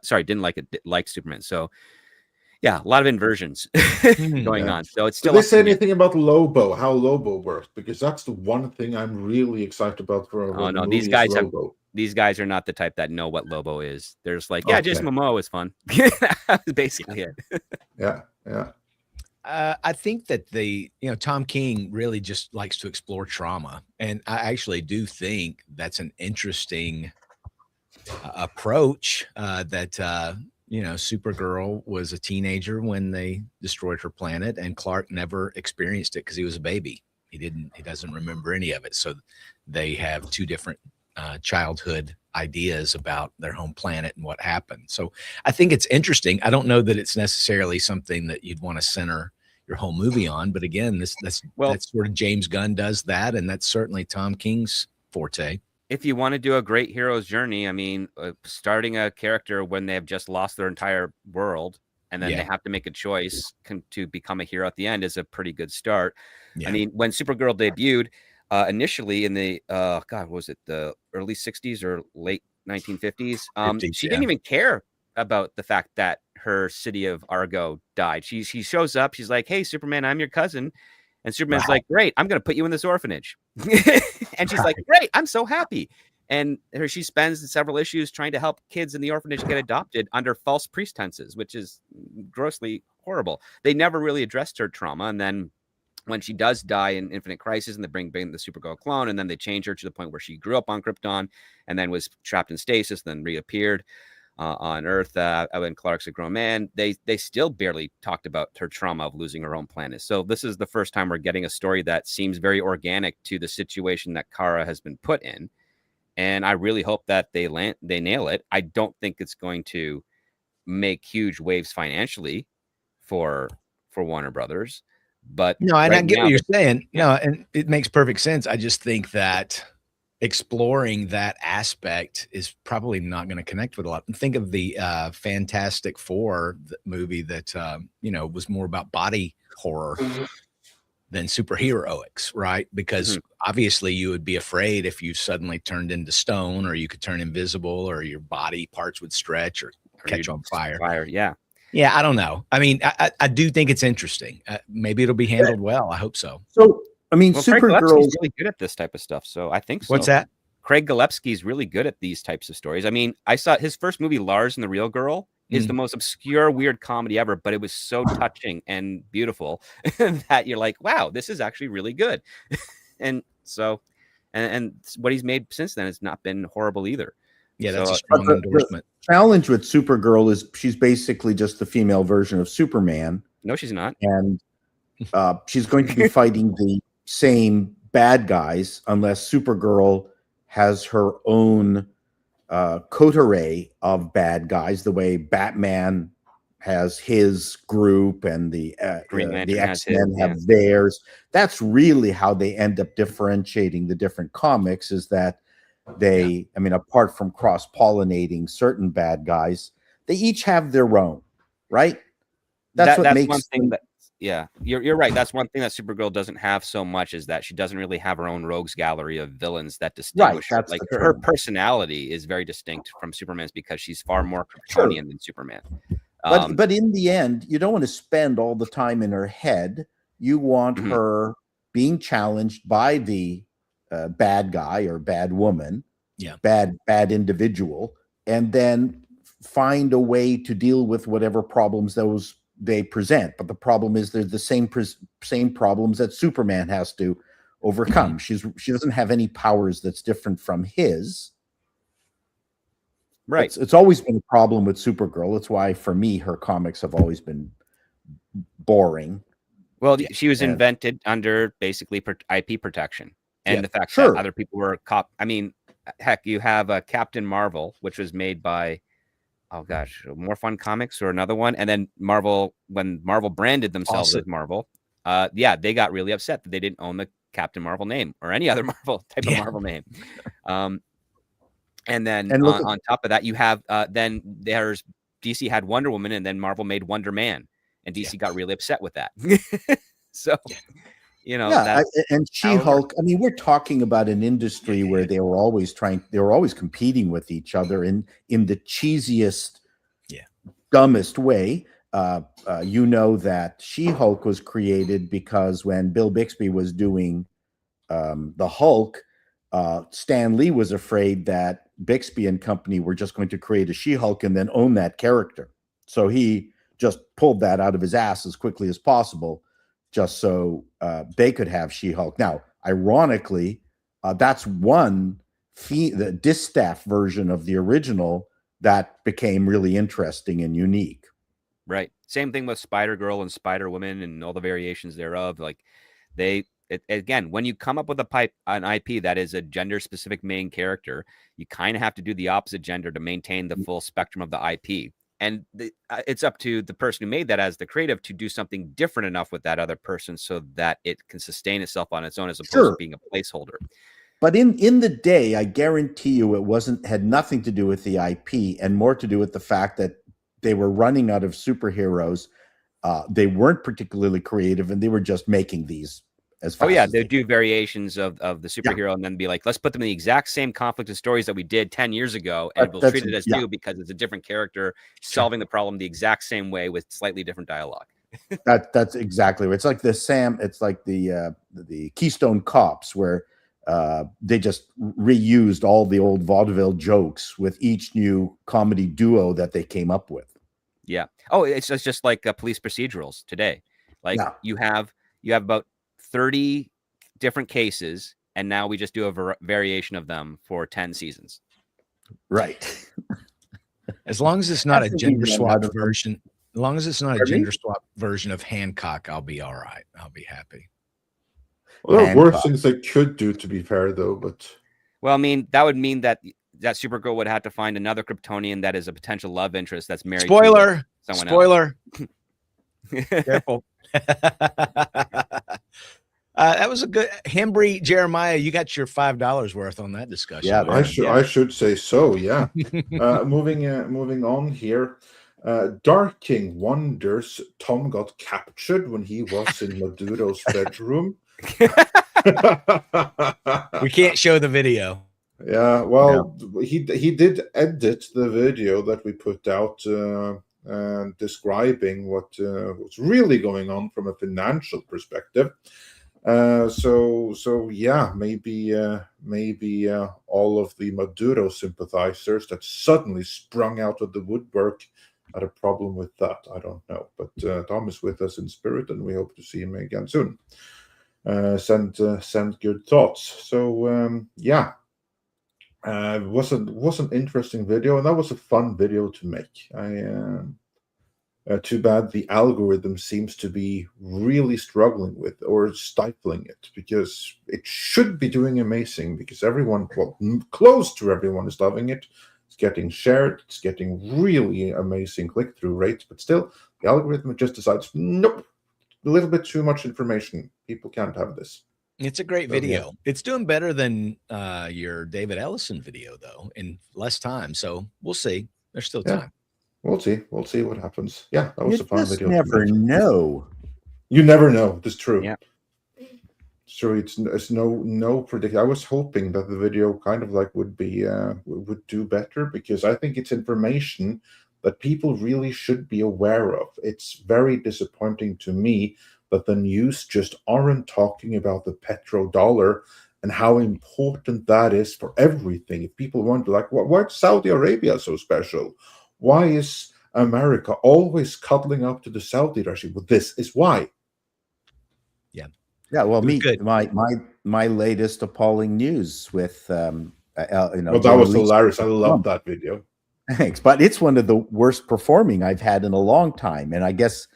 didn't like it, liked Superman. So yeah, a lot of inversions going on. So it's still. Did they say anything about Lobo? How Lobo worked? Because that's the one thing I'm really excited about for. Oh no, these guys are not the type that know what Lobo is. They're just like, yeah, Jason Momoa is fun. That's basically it. Yeah. I think that Tom King really just likes to explore trauma, and I actually do think that's an interesting approach. That Supergirl was a teenager when they destroyed her planet, and Clark never experienced it because he was a baby. He doesn't remember any of it. So they have two different childhood ideas about their home planet and what happened. So I think it's interesting. I don't know that it's necessarily something that you'd want to center your whole movie on, but again, that's sort of James Gunn does that, and that's certainly Tom King's forte. If you want to do a great hero's journey, I mean, starting a character when they have just lost their entire world and then they have to make a choice to become a hero at the end is a pretty good start. Yeah. I mean, when Supergirl debuted initially in the, was it the early 60s or late 1950s? She didn't even care about the fact that her city of Argo died. She shows up. She's like, hey, Superman, I'm your cousin. And Superman's like, great, I'm going to put you in this orphanage. And she's like, great, I'm so happy. And she spends several issues trying to help kids in the orphanage get adopted under false pretenses, which is grossly horrible. They never really addressed her trauma. And then when she does die in Infinite Crisis, and they bring the Supergirl clone, and then they change her to the point where she grew up on Krypton and then was trapped in stasis, then reappeared on Earth when Clark's a grown man, they still barely talked about her trauma of losing her own planet. So this is the first time we're getting a story that seems very organic to the situation that Kara has been put in, and I really hope that they nail it. I don't think it's going to make huge waves financially for Warner Brothers, but no, and I get what you're saying. No, and it makes perfect sense. I just think that exploring that aspect is probably not going to connect with a lot. And think of the Fantastic Four movie that was more about body horror than superheroics, right? Because obviously you would be afraid if you suddenly turned into stone, or you could turn invisible, or your body parts would stretch, or catch on fire. Yeah. Yeah, I don't know. I mean, I do think it's interesting. Maybe it'll be handled well. I hope so. So, I mean, Well, Craig Supergirl. Gillespie's really good at this type of stuff, so I think so. What's that? Craig Gillespie's really good at these types of stories. I mean, I saw his first movie, Lars and the Real Girl, is the most obscure, weird comedy ever, but it was so touching and beautiful that you're like, wow, this is actually really good. And so, and what he's made since then has not been horrible either. Yeah, that's So, a strong endorsement. Challenge with Supergirl is she's basically just the female version of Superman, no, she's not. and she's going to be fighting the same bad guys unless Supergirl has her own coterie of bad guys, the way Batman has his group and the X-Men have theirs. That's really how they end up differentiating the different comics, is that they, I mean, apart from cross-pollinating certain bad guys, they each have their own, right? That's what makes one thing that, yeah, you're right. That's one thing that Supergirl doesn't have so much, is that she doesn't really have her own rogues gallery of villains that distinguish her. Like her personality is very distinct from Superman's because she's far more Kryptonian than Superman. But in the end, you don't want to spend all the time in her head. You want her being challenged by the bad guy or bad woman, bad individual, and then find a way to deal with whatever problems those they present. But the problem is there's the same problems that Superman has to overcome. She doesn't have any powers that's different from his. Right. It's always been a problem with Supergirl. That's why, for me, her comics have always been boring. Well, she was invented under basically IP protection, and the fact that other people were I mean, heck, you have Captain Marvel, which was made by, oh gosh, More Fun Comics or another one, and then Marvel, when Marvel branded themselves as Marvel, they got really upset that they didn't own the Captain Marvel name or any other Marvel type of Marvel name. And then on top of that, you have then there's DC had Wonder Woman, and then Marvel made Wonder Man, and DC got really upset with that. So, you know, and She-Hulk. I mean, we're talking about an industry where they were always competing with each other in the cheesiest, dumbest way. You know that She-Hulk was created because when Bill Bixby was doing the Hulk, Stan Lee was afraid that Bixby and company were just going to create a She-Hulk and then own that character. So he just pulled that out of his ass as quickly as possible, just so they could have She-Hulk. Now, ironically, that's the distaff version of the original that became really interesting and unique. Right. Same thing with Spider-Girl and Spider-Woman and all the variations thereof. Like again, when you come up with an IP that is a gender-specific main character, you kind of have to do the opposite gender to maintain the full spectrum of the IP. And it's up to the person who made that as the creative to do something different enough with that other person so that it can sustain itself on its own, as opposed to being a placeholder. But in the day, I guarantee you it had nothing to do with the IP and more to do with the fact that they were running out of superheroes. They weren't particularly creative, and they were just making these as fast as they do variations of the superhero and then be like, let's put them in the exact same conflict and stories that we did 10 years ago, and we'll treat it as new because it's a different character solving the problem the exact same way with slightly different dialogue. That's exactly right. It's like the Keystone Cops, where they just reused all the old vaudeville jokes with each new comedy duo that they came up with. Yeah. Oh, it's just like police procedurals today. Like you have about 30 different cases, and now we just do a variation of them for 10 seasons. Right. As long as it's not a gender swap version, as long as it's not a gender swap version of Hancock, I'll be all right. I'll be happy. Well, there are worse things they could do, to be fair, though. But well, I mean, that would mean that Supergirl would have to find another Kryptonian that is a potential love interest that's married. Spoiler. To someone Spoiler. Else. Careful. That was a good Hembry Jeremiah. You got your $5 worth on that discussion. Yeah, I should say so. Yeah. Moving on here. Dark King wonders Tom got captured when he was in Maduro's bedroom. We can't show the video. Yeah, well, he did edit the video that we put out describing what's really going on from a financial perspective. So yeah, maybe all of the Maduro sympathizers that suddenly sprung out of the woodwork had a problem with that. I don't know, but Tom is with us in spirit, and we hope to see him again soon. Send good thoughts. So yeah. Was an interesting video, and that was a fun video to make. Too bad the algorithm seems to be really struggling with or stifling it, because it should be doing amazing, because everyone, well, close to everyone is loving it. It's getting shared. It's getting really amazing click-through rates, but still the algorithm just decides, nope, a little bit too much information. People can't have this. It's a great So, yeah. video. It's doing better than your DavidEllison video, though, in less time. So we'll see. There's still Yeah. time. We'll see. We'll see what happens. Yeah, that was You a fun just video. to never make. know. You never know. That's true. Yeah. It's true. It's no predict. I was hoping that the video kind of like would do better, because I think it's information that people really should be aware of. It's very disappointing to me that the news just aren't talking about the petrodollar and how important that is for everything. If people wonder, like, why's Saudi Arabia so special? Why is America always cuddling up to the Saudi regime? Well, this is why. Yeah, well, Good. my latest appalling news with Well, that was hilarious. I love that video. Thanks, but it's one of the worst performing I've had in a long time, and I guess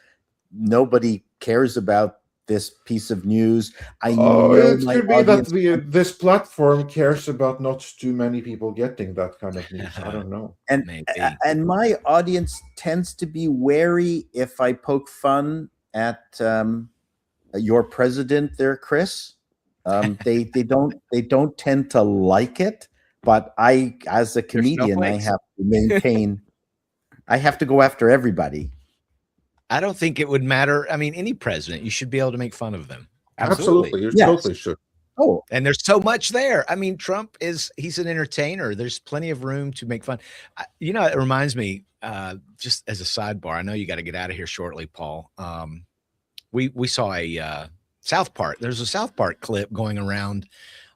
nobody cares about this piece of news. I know It my could be that audience- this platform cares about not too many people getting that kind of news. I don't know. Maybe. and my audience tends to be wary if I poke fun at your president there, Chris. They don't tend to like it, but I, as a comedian, I have to maintain. I have to go after everybody. I don't think it would matter. I mean, any president, you should be able to make fun of them. Absolutely. You Yes. totally should. Oh, And there's so much there. I mean, he's an entertainer. There's plenty of room to make fun. It reminds me, just as a sidebar, I know you got to get out of here shortly, Paul. We saw a South Park. There's a South Park clip going around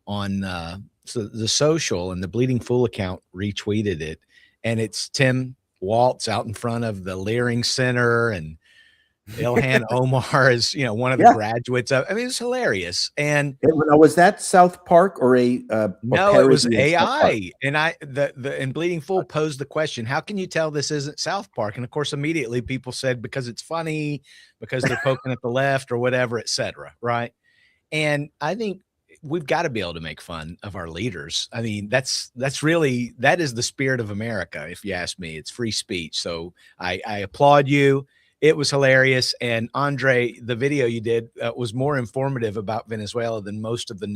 on the social, and the Bleeding Fool account retweeted it. And it's Tim Waltz out in front of the Leering Center, and Ilhan Omar is, one of the graduates of. I mean, it's hilarious. And was that South Park or no, it was parody of South Park? AI. And and Bleeding Fool posed the question, how can you tell this isn't South Park? And of course, immediately people said, because it's funny, because they're poking at the left or whatever, etc. Right. And I think we've got to be able to make fun of our leaders. I mean, that is the spirit of America. If you ask me, it's free speech. So I applaud you. It was hilarious. And Andre, the video you did was more informative about Venezuela than most of the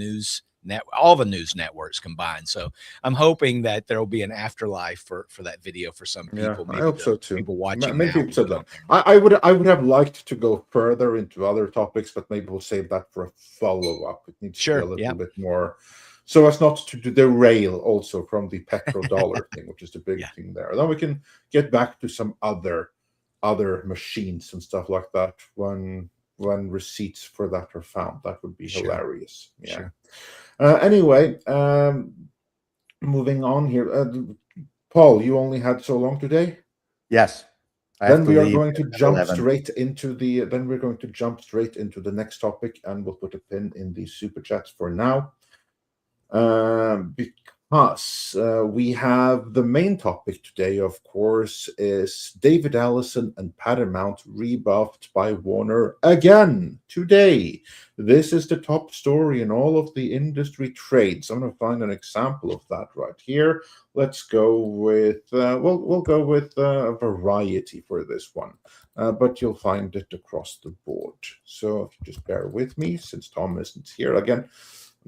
all the news networks combined. So I'm hoping that there will be an afterlife for that video for some people. Yeah, Maybe I hope so too. People watching. Many people said that. I would have liked to go further into other topics, but maybe we'll save that for a follow-up. It needs to be a little bit more, so as not to derail also from the petrodollar thing, which is the big thing there. Then we can get back to some other machines and stuff like that when receipts for that are found. That would be hilarious. Yeah. Sure. Anyway, moving on here. Paul, you only had so long today? Yes. Then we are going to jump straight into the next topic, and we'll put a pin in the super chats for now. Because we have the main topic today, of course, is DavidEllison and Paramount rebuffed by Warner again today. This is the top story in all of the industry trades. I'm going to find an example of that right here. Let's go with we'll go with a variety for this one, but you'll find it across the board. So if you just bear with me, since Tom isn't here again.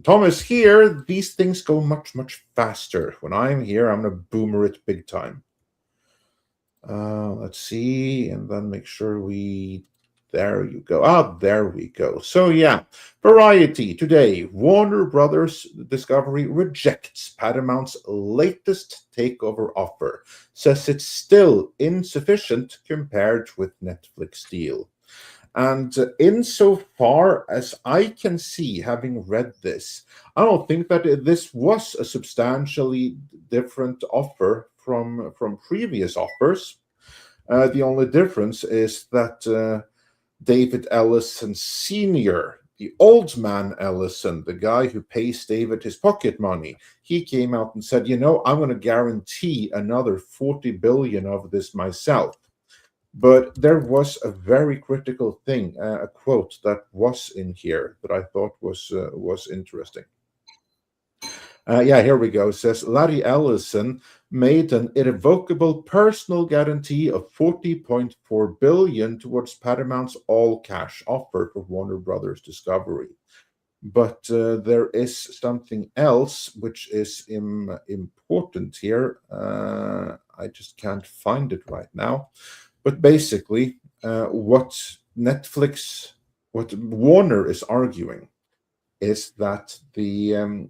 Tom is here. These things go much, much faster. When I'm here, I'm going to boomer it big time. Let's see, and then make sure there you go. There we go. So yeah, Variety today. Warner Brothers Discovery rejects Paramount's latest takeover offer. Says it's still insufficient compared with Netflix deal. And insofar as I can see, having read this, I don't think that this was a substantially different offer from previous offers. The only difference is that David Ellison Sr., the old man Ellison, the guy who pays David his pocket money, he came out and said, I'm going to guarantee another 40 billion of this myself. But there was a very critical thing, a quote that was in here that I thought was interesting. Here we go. It says Larry Ellison made an irrevocable personal guarantee of 40.4 billion towards Paramount's all-cash offer for Warner Brothers Discovery. But there is something else which is important here. I just can't find it right now. But basically, what Warner is arguing is that the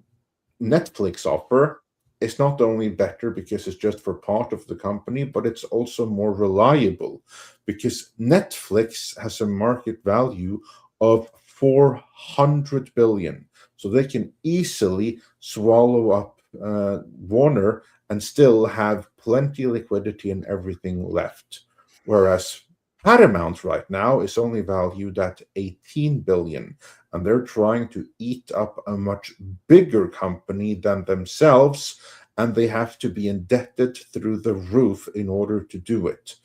Netflix offer is not only better because it's just for part of the company, but it's also more reliable because Netflix has a market value of 400 billion. So they can easily swallow up Warner and still have plenty of liquidity and everything left. Whereas Paramount right now is only valued at 18 billion, and they're trying to eat up a much bigger company than themselves, and they have to be indebted through the roof in order to do it,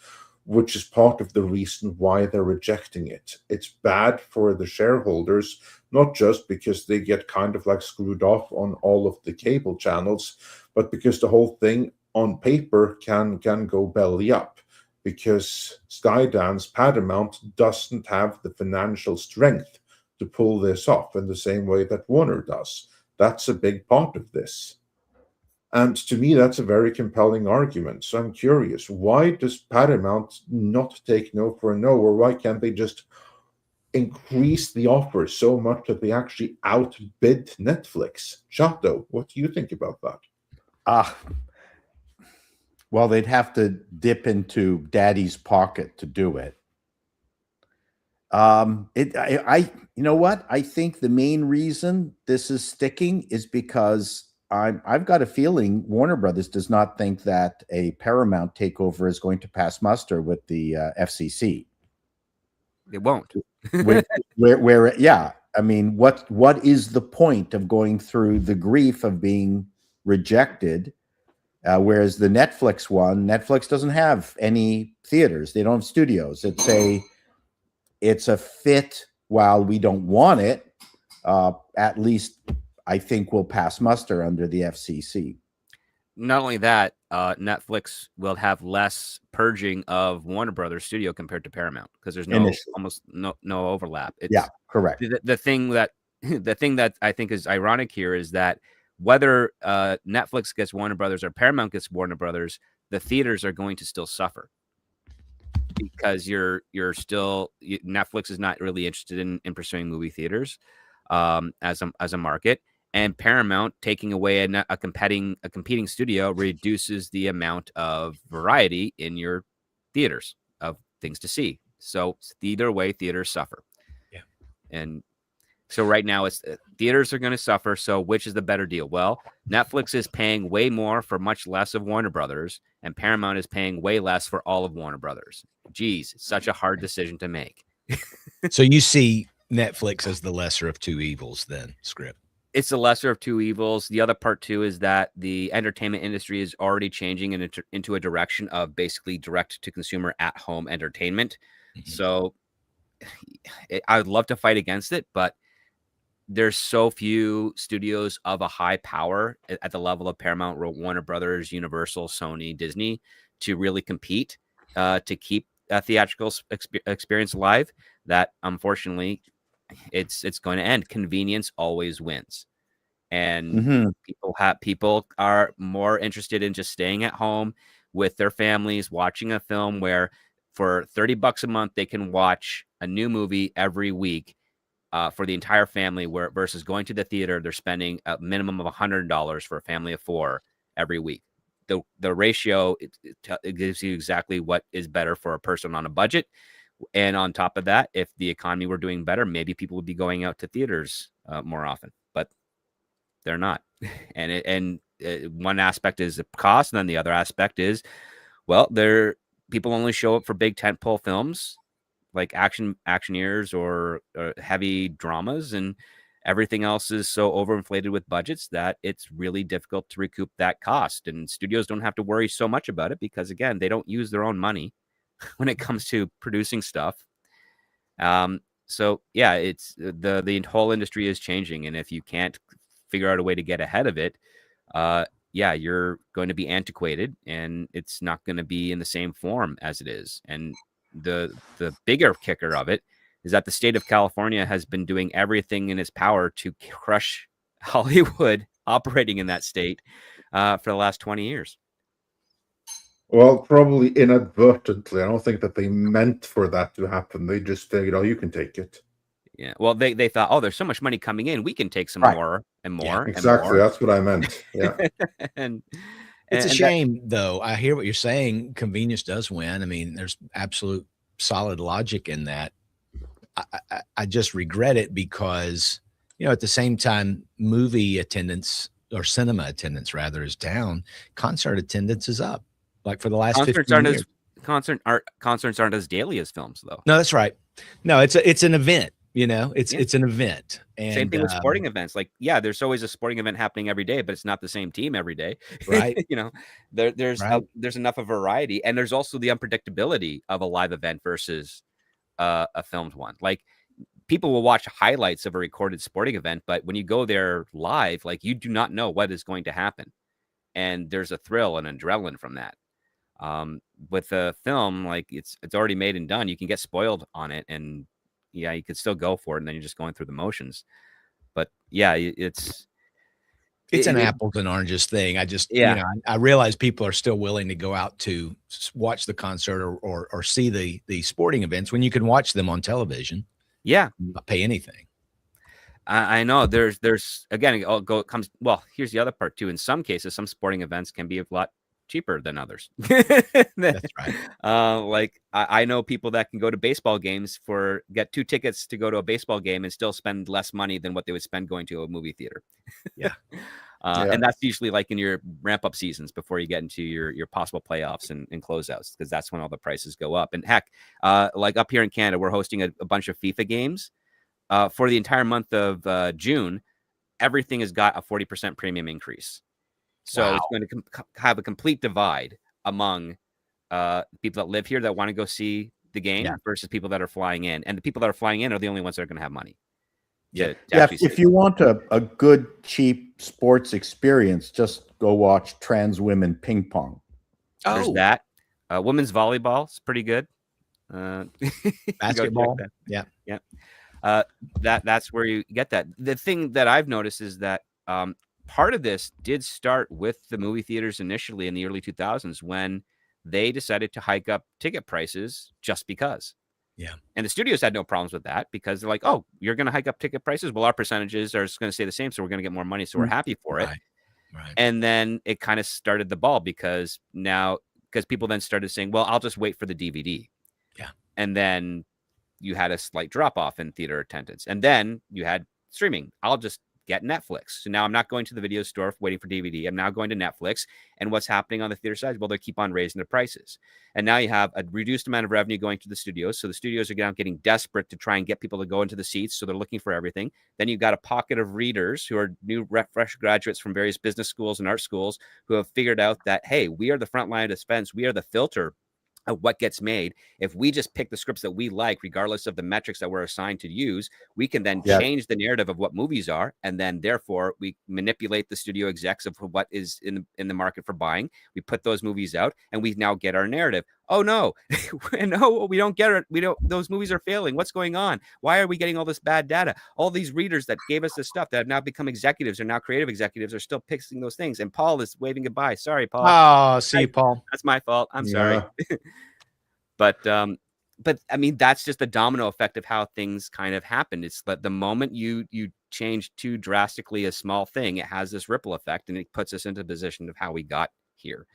which is part of the reason why they're rejecting it. It's bad for the shareholders, not just because they get kind of like screwed off on all of the cable channels, but because the whole thing on paper can go belly up. Because Skydance Paramount doesn't have the financial strength to pull this off in the same way that Warner does. That's a big part of this. And to me, that's a very compelling argument. So I'm curious, why does Paramount not take no for a no, or why can't they just increase the offer so much that they actually outbid Netflix? Chato, what do you think about that? Well, they'd have to dip into daddy's pocket to do it. You know what? I think the main reason this is sticking is because I've got a feeling Warner Brothers does not think that a Paramount takeover is going to pass muster with the FCC. It won't. Yeah. I mean, what is the point of going through the grief of being rejected? Whereas the Netflix doesn't have any theaters. They don't have studios. It's a fit. While we don't want it, at least I think we'll pass muster under the FCC. Not only that, Netflix will have less purging of Warner Brothers Studio compared to Paramount because there's almost no overlap. Yeah, correct. The thing that I think is ironic here is that whether Netflix gets Warner Brothers or Paramount gets Warner Brothers, the theaters are going to still suffer because Netflix is not really interested in pursuing movie theaters as a market, and Paramount taking away a competing studio reduces the amount of variety in your theaters of things to see. So either way, theaters suffer. Yeah, and so right now, it's theaters are going to suffer. So which is the better deal? Well, Netflix is paying way more for much less of Warner Brothers, and Paramount is paying way less for all of Warner Brothers. Geez, it's such a hard decision to make. So you see Netflix as the lesser of two evils then, Script? It's the lesser of two evils. The other part, too, is that the entertainment industry is already changing into a direction of basically direct-to-consumer at-home entertainment. Mm-hmm. So I would love to fight against it, but there's so few studios of a high power at the level of Paramount, Warner Brothers, Universal, Sony, Disney to really compete to keep a theatrical experience alive that unfortunately it's going to end. Convenience always wins. And people are more interested in just staying at home with their families, watching a film where For $30 a month, they can watch a new movie every week for the entire family, where versus going to the theater, they're spending a minimum of $100 for a family of 4 every week. The ratio, it gives you exactly what is better for a person on a budget. And on top of that, if the economy were doing better, maybe people would be going out to theaters more often, but they're not. And one aspect is the cost, and then the other aspect is, well, people only show up for big tentpole films like actioneers or heavy dramas, and everything else is so overinflated with budgets that it's really difficult to recoup that cost. And studios don't have to worry so much about it because, again, they don't use their own money when it comes to producing stuff. So yeah, it's the whole industry is changing, and if you can't figure out a way to get ahead of it, yeah, you're going to be antiquated, and it's not going to be in the same form as it is. And the bigger kicker of it is that the state of California has been doing everything in its power to crush Hollywood operating in that state for the last 20 years. Well, probably inadvertently. I don't think that they meant for that to happen. They just said, you can take it. Yeah. Well, they thought, oh, there's so much money coming in, we can take some more and more. Yeah, exactly. And more. That's what I meant. Yeah. and it's a shame, though. I hear what you're saying. Convenience does win. I mean, there's absolute solid logic in that. I just regret it because, at the same time, movie attendance or cinema attendance rather is down. Concert attendance is up. Like for the last 15 years. Concerts aren't as daily as films, though. No, that's right. No, it's an event. It's an event. And same thing with sporting events. Like, yeah, there's always a sporting event happening every day, but it's not the same team every day. Right. There's right. There's enough of variety, and there's also the unpredictability of a live event versus a filmed one. Like, people will watch highlights of a recorded sporting event, but when you go there live, like, you do not know what is going to happen, and there's a thrill and adrenaline from that. With a film, like, it's already made and done. You can get spoiled on it, and yeah, you could still go for it, and then you're just going through the motions. But yeah, it's an apples and oranges thing. I just, I realize people are still willing to go out to watch the concert or see the sporting events when you can watch them on television. Yeah, not pay anything. I know. There's again, it comes. Well, here's the other part too. In some cases, some sporting events can be a lot cheaper than others. That's right. Like, I know people that can go to baseball games get 2 tickets to go to a baseball game and still spend less money than what they would spend going to a movie theater. Yeah. And that's usually like in your ramp up seasons before you get into your possible playoffs and closeouts, because that's when all the prices go up. And heck, like up here in Canada, we're hosting a bunch of FIFA games for the entire month of June. Everything has got a 40% premium increase. So It's going to have a complete divide among people that live here that want to go see the game versus people that are flying in. And the people that are flying in are the only ones that are going to have money. If you want a good, cheap sports experience, just go watch trans women ping pong. There's that. Women's volleyball is pretty good. Basketball. Yeah. That's where you get that. The thing that I've noticed is that part of this did start with the movie theaters initially in the early 2000s when they decided to hike up ticket prices just because. Yeah. And the studios had no problems with that because they're like, oh, you're going to hike up ticket prices? Well, our percentages are going to stay the same, so we're going to get more money, so we're happy for it. Right. And then it kind of started the ball because people then started saying, well, I'll just wait for the DVD. Yeah. And then you had a slight drop off in theater attendance. And then you had streaming. I'll just get Netflix. So now I'm not going to the video store waiting for DVD. I'm now going to Netflix. And what's happening on the theater side? Well, they keep on raising the prices. And now you have a reduced amount of revenue going to the studios. So the studios are now getting desperate to try and get people to go into the seats. So they're looking for everything. Then you've got a pocket of readers who are new fresh graduates from various business schools and art schools who have figured out that, hey, we are the front line of defense. We are the filter of what gets made. If we just pick the scripts that we like, regardless of the metrics that we're assigned to use, we can then change the narrative of what movies are. And then therefore we manipulate the studio execs of what is in the market for buying. We put those movies out and we now get our narrative. Oh no, no, we don't get it. Those movies are failing. What's going on? Why are we getting all this bad data? All these readers that gave us this stuff that have now become executives or now creative executives are still picking those things. And Paul is waving goodbye. Sorry, Paul. Oh, see you, Paul. That's my fault. I'm sorry. But I mean, that's just the domino effect of how things kind of happened. It's that the moment you change too drastically a small thing, it has this ripple effect, and it puts us into a position of how we got here.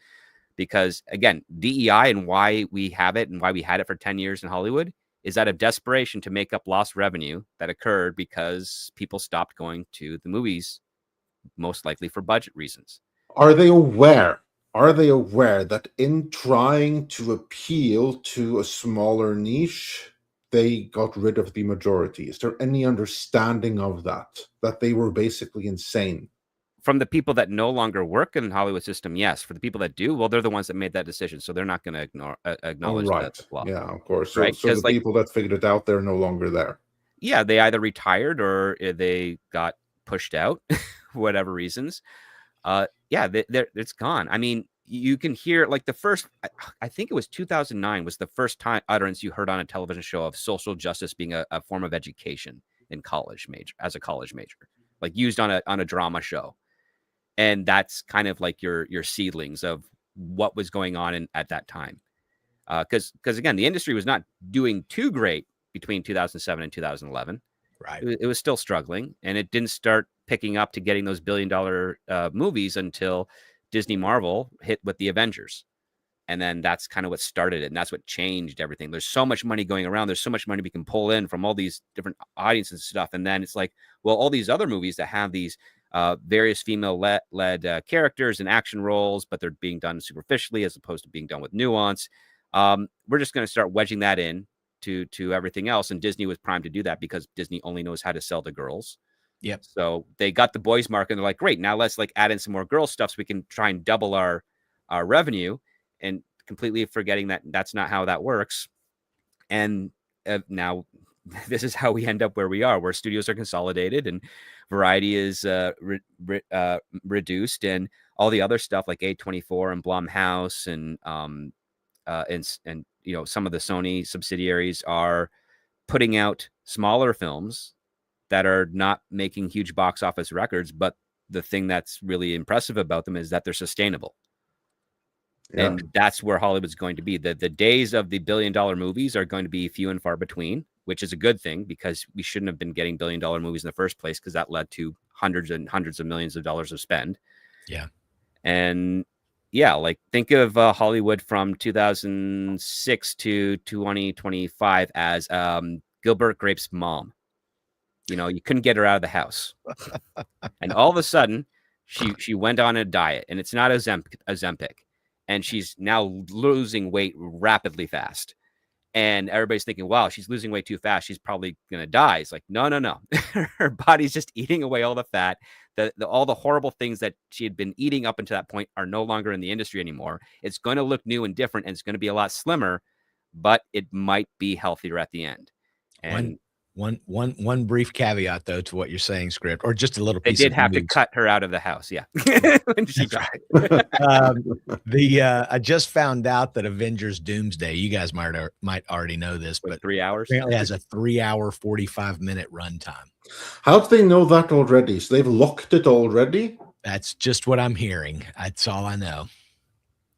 Because again, DEI and why we have it and why we had it for 10 years in Hollywood is out of desperation to make up lost revenue that occurred because people stopped going to the movies, most likely for budget reasons. Are they aware? Are they aware that in trying to appeal to a smaller niche, they got rid of the majority? Is there any understanding of that? That they were basically insane? From the people that no longer work in the Hollywood system, yes. For the people that do, well, they're the ones that made that decision, so they're not going to acknowledge Right. that flaw. Yeah, of course. So, Right? so the 'Cause, like, people that figured it out, they're no longer there. yeah, they either retired or they got pushed out, whatever reasons. Yeah, it's gone. I mean, you can hear like the first, I think it was 2009 was the first time utterance you heard on a television show of social justice being a form of education in college major, as a college major, like used on a drama show. And that's kind of like your seedlings of what was going on at that time. Because again, the industry was not doing too great between 2007 and 2011. Right. It was still struggling, and it didn't start picking up to getting those billion-dollar movies until Disney Marvel hit with the Avengers. And then that's kind of what started it, and that's what changed everything. There's so much money going around. There's so much money we can pull in from all these different audiences and stuff. And then it's like, well, all these other movies that have these various female-led characters and action roles, but they're being done superficially as opposed to being done with nuance. We're just going to start wedging that in to everything else. And Disney was primed to do that because Disney only knows how to sell to girls. Yep. So they got the boys market and they're like, great, now let's like add in some more girl stuff so we can try and double our revenue, and completely forgetting that that's not how that works. And now this is how we end up where we are, where studios are consolidated and variety is reduced, and all the other stuff like A24 and Blumhouse and you know, some of the Sony subsidiaries are putting out smaller films that are not making huge box office records. But the thing that's really impressive about them is that they're sustainable. Yeah. And that's where Hollywood's going to be. The days of the billion-dollar movies are going to be few and far between, which is a good thing because we shouldn't have been getting billion-dollar movies in the first place, because that led to hundreds and hundreds of millions of dollars of spend. Yeah. And yeah, like think of Hollywood from 2006 to 2025 as Gilbert Grape's mom. You know, you couldn't get her out of the house. And all of a sudden, she went on a diet, and it's not Ozempic. And she's now losing weight rapidly fast. And everybody's thinking, wow, she's losing weight too fast. She's probably going to die. It's like, no. Her body's just eating away all the fat. All the horrible things that she had been eating up until that point are no longer in the industry anymore. It's going to look new and different, and it's going to be a lot slimmer, but it might be healthier at the end. And one brief caveat though to what you're saying, Script, or just a little piece. They did have to cut her out of the house, yeah. When she died. I just found out that Avengers Doomsday, you guys might already know this, but 3 hours apparently has a 3-hour 45-minute runtime. How do they know that already? So they've locked it already? That's just what I'm hearing. That's all I know.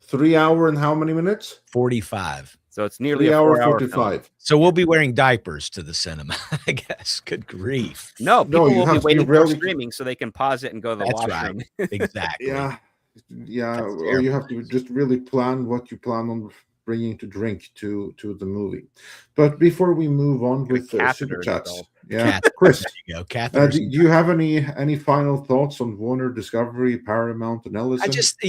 3 hour and how many minutes? 45. So it's nearly 3 a hour 4-hour 45. film. So we'll be wearing diapers to the cinema, I guess. Good grief. No, people you will have be to waiting really- for streaming so they can pause it and go to the That's washroom. right. Exactly. Yeah. That's Or you have to just really plan what you plan on bringing to drink to the movie. But before we move on with super catheters, chats, though. yeah, Catheters, Chris, there you go. do Catheters. you have any final thoughts on Warner, Discovery, Paramount, and Ellison? I just,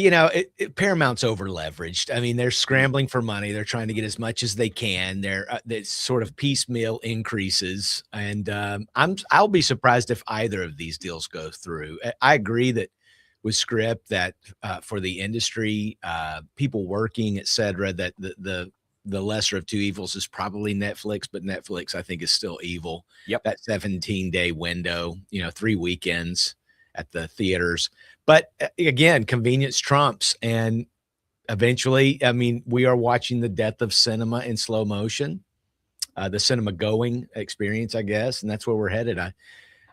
Paramount's over leveraged. I mean, they're scrambling for money. They're trying to get as much as they can. They're sort of piecemeal increases, and I'll be surprised if either of these deals go through. I agree that with Script that for the industry, people working, et cetera, that the lesser of two evils is probably Netflix, but Netflix, I think, is still evil. Yep. That 17-day window, 3 weekends at the theaters. But again, convenience trumps. And eventually, I mean, we are watching the death of cinema in slow motion, the cinema going experience, I guess. And that's where we're headed.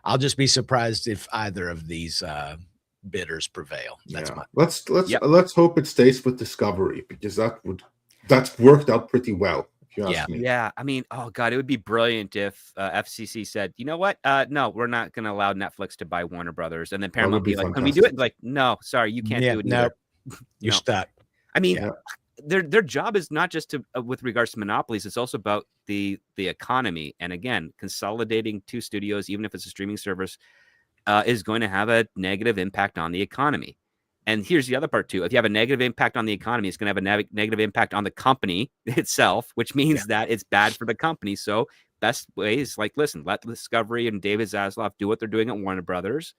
I'll just be surprised if either of these bidders prevail. That's my let's hope it stays with Discovery, because that's worked out pretty well. if you ask me. Yeah, I mean, oh god, it would be brilliant if FCC said, you know what? No, we're not going to allow Netflix to buy Warner Brothers, and then Paramount be be like, can we do it? fantastic. Like, no, sorry, you can't Yeah, do it no, either. you're No. stuck. I mean, Yeah. their job is not just to with regards to monopolies. It's also about the economy. And again, consolidating two studios, even if it's a streaming service, is going to have a negative impact on the economy. And here's the other part too. If you have a negative impact on the economy, it's going to have a negative impact on the company itself, which means that it's bad for the company. So best way is like, listen, let Discovery and David Zaslav do what they're doing at Warner Brothers.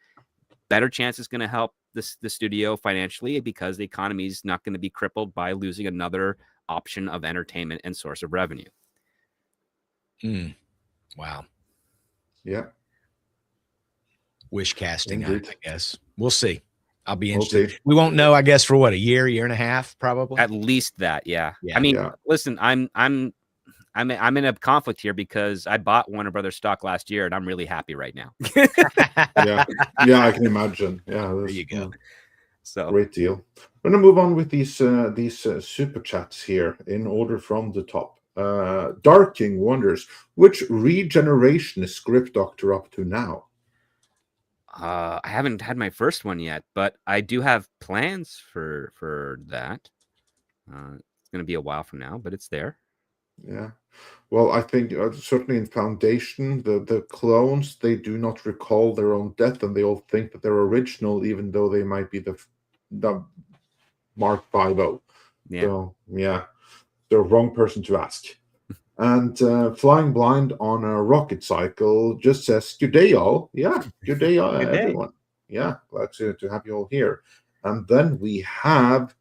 Better chance it's going to help the studio financially because the economy is not going to be crippled by losing another option of entertainment and source of revenue. Wow. Yeah. Wish casting, I Indeed. guess. We'll see. I'll be We'll interested. see. We won't know, I guess, for what, a year and a half, probably. At least that, yeah. Yeah. I mean, Yeah. listen, I'm in a conflict here because I bought Warner Brothers stock last year and I'm really happy right now. Yeah. Yeah, I can imagine. Yeah. There you go. So Great deal. We're going to move on with these super chats here in order from the top. Darking wonders, which regeneration is Script Doctor up to now? I haven't had my first one yet, but I do have plans for that. It's going to be a while from now, but it's there. Yeah. Well, I think certainly in Foundation, the clones, they do not recall their own death, and they all think that they're original, even though they might be the Mark 50. Yeah. So, yeah, the wrong person to ask. And Flying Blind on a Rocket Cycle just says, good day, all. Yeah, good day, Good day. everyone. Yeah, glad to have you all here. And then we have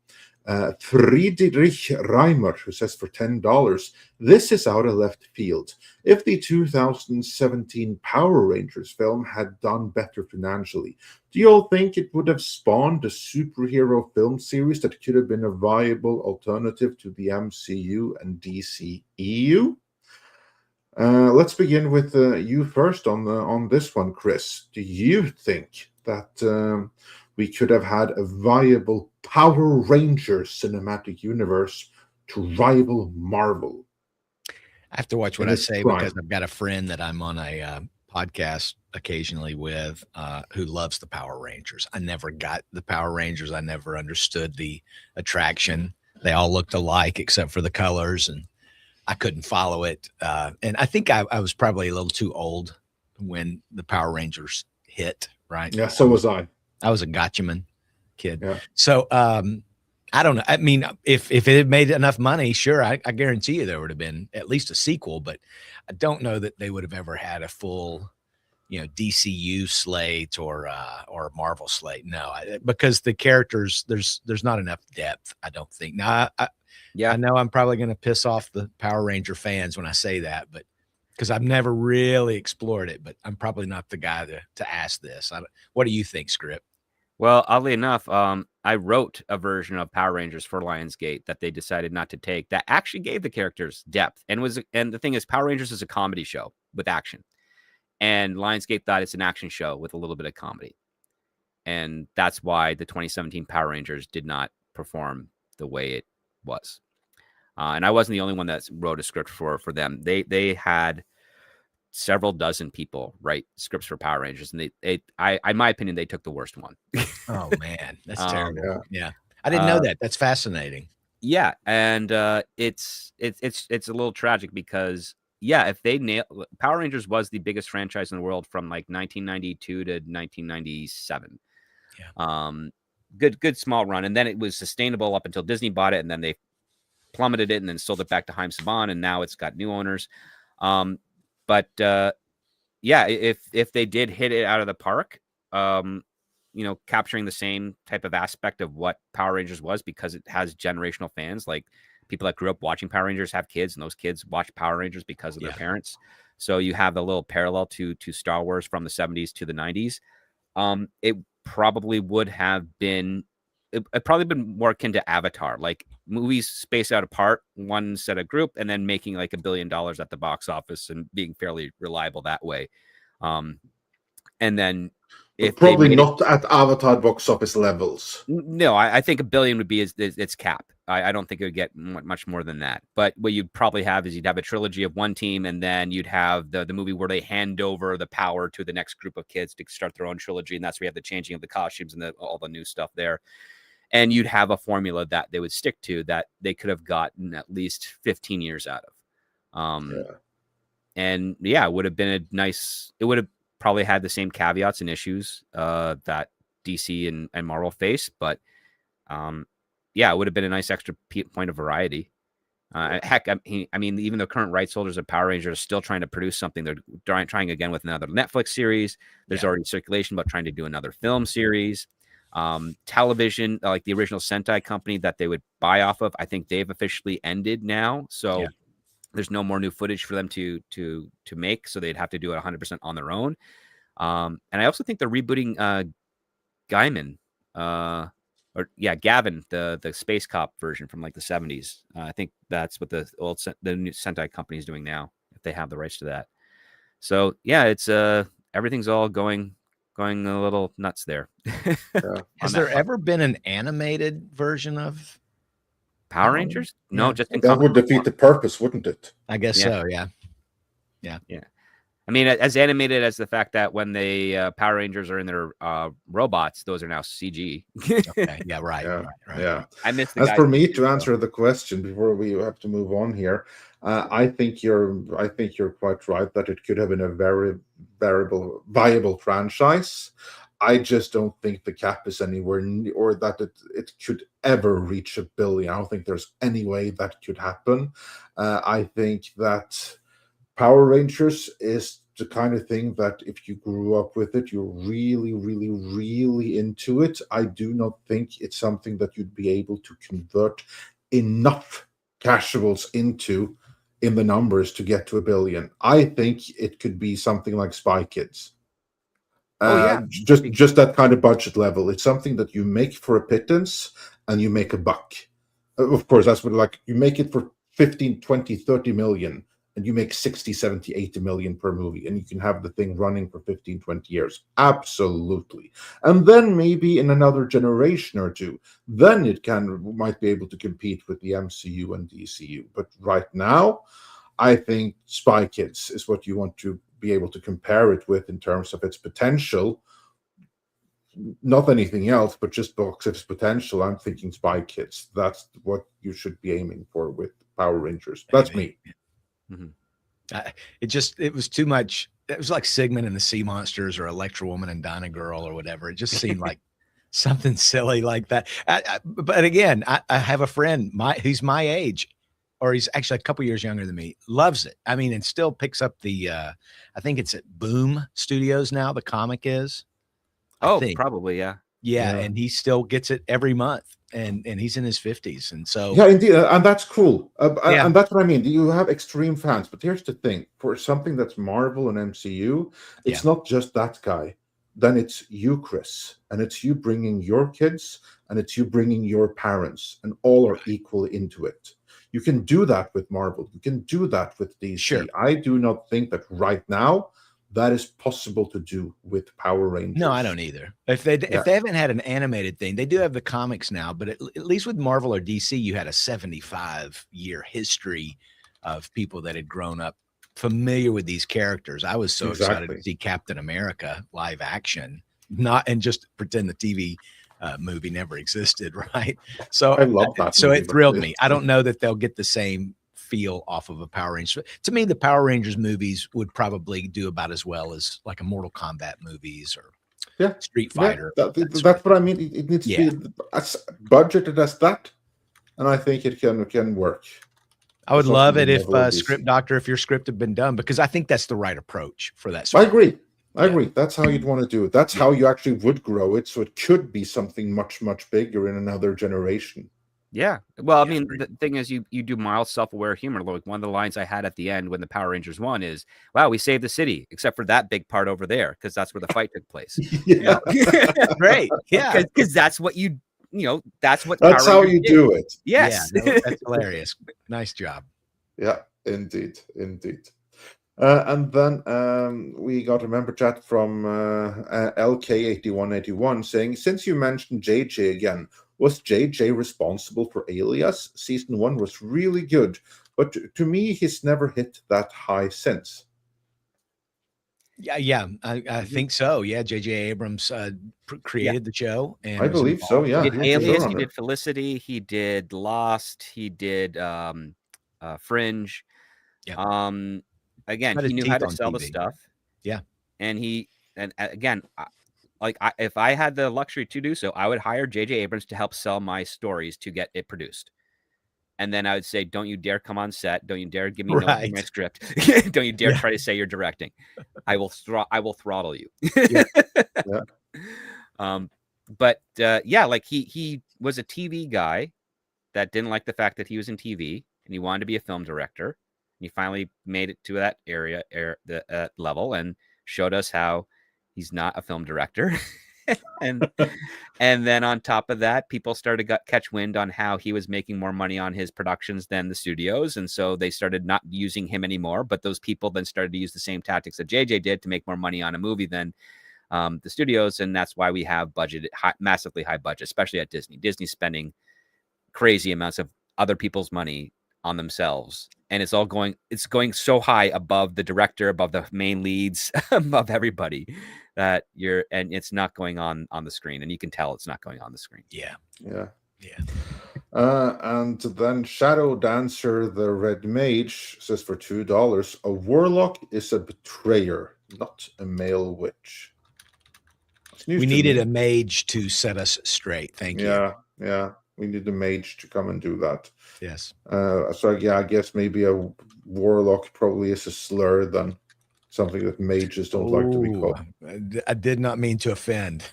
Friedrich Reimer, who says for $10, this is out of left field. If the 2017 Power Rangers film had done better financially, do you all think it would have spawned a superhero film series that could have been a viable alternative to the MCU and DCEU? Let's begin with you first on this one, Chris. Do you think that we could have had a viable Power Rangers cinematic universe to rival Marvel? I have to watch what in I its say prime? because I've got a friend that I'm on a podcast occasionally with who loves the Power Rangers. I never got the Power Rangers. I never understood the attraction. They all looked alike except for the colors, and I couldn't follow it. And I think I was probably a little too old when the Power Rangers hit, right? Yeah, so was I. I was a gotchaman kid. Yeah. So I don't know. I mean, if it had made enough money, sure, I guarantee you there would have been at least a sequel, but I don't know that they would have ever had a full, DCU slate or a Marvel slate. No, because the characters, there's not enough depth, I don't think. Now, I know I'm probably going to piss off the Power Ranger fans when I say that, but because I've never really explored it, but I'm probably not the guy to ask this. What do you think, Script? Well, oddly enough, I wrote a version of Power Rangers for Lionsgate that they decided not to take that actually gave the characters depth and the thing is Power Rangers is a comedy show with action. And Lionsgate thought it's an action show with a little bit of comedy. And that's why the 2017 Power Rangers did not perform the way it was. And I wasn't the only one that wrote a script for them. They had several dozen people write scripts for Power Rangers, and in my opinion, they took the worst one. Oh man, that's terrible. Yeah. I didn't know that. That's fascinating. Yeah, and it's a little tragic because if they Power Rangers was the biggest franchise in the world from like 1992 to 1997. Yeah. Good small run, and then it was sustainable up until Disney bought it, and then they plummeted it and then sold it back to Haim Saban, and now it's got new owners. But if they did hit it out of the park, capturing the same type of aspect of what Power Rangers was, because it has generational fans, like people that grew up watching Power Rangers have kids, and those kids watch Power Rangers because of their parents. So you have the little parallel to Star Wars from the 70s to the 90s. It probably would have been more akin to Avatar, like movies spaced out apart, one set of group, and then making like $1 billion at the box office and being fairly reliable that way. And then if probably not at Avatar box office levels. No, I think $1 billion would be its cap. I don't think it would get much more than that. But what you'd probably have is you'd have a trilogy of one team, and then you'd have the movie where they hand over the power to the next group of kids to start their own trilogy, and that's where you have the changing of the costumes and all the new stuff there. And you'd have a formula that they would stick to that they could have gotten at least 15 years out of. And yeah, it would have been a nice. It would have probably had the same caveats and issues that DC and Marvel face, but yeah, it would have been a nice extra point of variety. Heck, I mean, even the current rights holders of Power Rangers are still trying to produce something. They're trying again with another Netflix series. There's already circulation about trying to do another film series. Television, like the original Sentai company that they would buy off of, I think they've officially ended now. So there's no more new footage for them to make. So they'd have to do it 100% on their own. And I also think they're rebooting Gaiman. Gavin, the space cop version from like the 70s. I think that's what the new Sentai company is doing now, if they have the rights to that. So yeah, it's everything's all going a little nuts there. Has there ever been an animated version of Power Rangers? No, just in that would defeat the purpose, wouldn't it? I guess so. Yeah. I mean, as animated as the fact that when the Power Rangers are in their robots, those are now CG. Okay. Yeah. Right. Yeah. I missed the As guys for me to answer the question before we have to move on here, I think you're quite right that it could have been a very viable franchise. I just don't think the cap is anywhere or that it could ever reach $1 billion. I don't think there's any way that could happen. I think that Power Rangers is the kind of thing that if you grew up with it, you're really, really, really into it. I do not think it's something that you'd be able to convert enough casuals into in the numbers to get to $1 billion. I think it could be something like Spy Kids. Just that kind of budget level. It's something that you make for a pittance and you make a buck. Of course, that's what, like, you make it for 15, 20, 30 million and you make 60, 70, 80 million per movie and you can have the thing running for 15, 20 years. Absolutely. And then maybe in another generation or two, then it might be able to compete with the MCU and DCU. But right now, I think Spy Kids is what you want to be able to compare it with in terms of its potential. Not anything else, but just box office potential. I'm thinking Spy Kids. That's what you should be aiming for with Power Rangers. That's me. Mm-hmm. It was too much. It was like Sigmund and the Sea Monsters or Electra Woman and Dyna Girl or whatever. It just seemed like something silly like that. But again, I have a friend, he's my age, or he's actually a couple years younger than me, loves it. I mean, and still picks up the, I think it's at Boom Studios now, the comic is. Probably, yeah. Yeah, and he still gets it every month, and he's in his 50s, and so yeah, indeed, and that's cool. And that's what I mean. You have extreme fans, but here's the thing: for something that's Marvel and MCU, it's not just that guy. Then it's you, Chris, and it's you bringing your kids, and it's you bringing your parents, and all are equally into it. You can do that with Marvel. You can do that with DC. Sure. I do not think that right now that is possible to do with Power Rangers. No, I don't either. If they haven't had an animated thing, they do have the comics now, but at least with Marvel or DC, you had a 75-year history of people that had grown up familiar with these characters. I was so excited to see Captain America live action, and just pretend the TV movie never existed, right? So I love that. So it thrilled me. I don't know that they'll get the same feel off of a Power Rangers. To me, the Power Rangers movies would probably do about as well as like a Mortal Kombat movies or Street Fighter. That's what I mean. It needs to be as budgeted as that, and I think it can work. I would love it if Script Doctor, if your script had been done, because I think that's the right approach for that. I agree. That's how you'd want to do it. That's how you actually would grow it. So it could be something much, much bigger in another generation. Yeah. Well, I mean, the thing is, you do mild self-aware humor. Like one of the lines I had at the end when the Power Rangers won is, "Wow, we saved the city, except for that big part over there, because that's where the fight took place." Yeah. Great. Yeah. Because that's what that's how you do it. Yes. Yeah, that's hilarious. Nice job. Yeah, indeed. And then we got a member chat from LK8181 saying, since you mentioned JJ again, Was JJ responsible for Alias? Season 1 was really good, but to me, he's never hit that high since. Yeah, I think so. Yeah, J.J. Abrams created the show, and I was believe so, involved. yeah. He did He's the Alias, he showrunner. did Felicity, he did Lost, he did Fringe. Yeah. Again, Got he his knew how teeth to on sell the TV. stuff. Yeah. And again, if I had the luxury to do so, I would hire J.J. Abrams to help sell my stories to get it produced. And then I would say, don't you dare come on set. Don't you dare give me notes in my Right. script. Don't you dare Yeah. try to say you're directing. I will throttle you. Yeah. Yeah. But yeah, like he was a TV guy that didn't like the fact that he was in TV and he wanted to be a film director. And he finally made it to that level and showed us how he's not a film director. and then on top of that, people started to catch wind on how he was making more money on his productions than the studios, and so they started not using him anymore. But those people then started to use the same tactics that JJ did to make more money on a movie than the studios, and that's why we have massively high budget, especially at Disney. Disney's spending crazy amounts of other people's money on themselves, and it's going so high above the director, above the main leads, above everybody, that it's not going on the screen, and you can tell it's not going on the screen. Yeah. And then Shadow Dancer, the Red Mage, says for $2, a warlock is a betrayer, not a male witch. We needed a mage to set us straight. Thank you. Yeah. We need a mage to come and do that. Yes. So yeah, I guess maybe a warlock probably is a slur than something that mages don't like to be called. I did not mean to offend.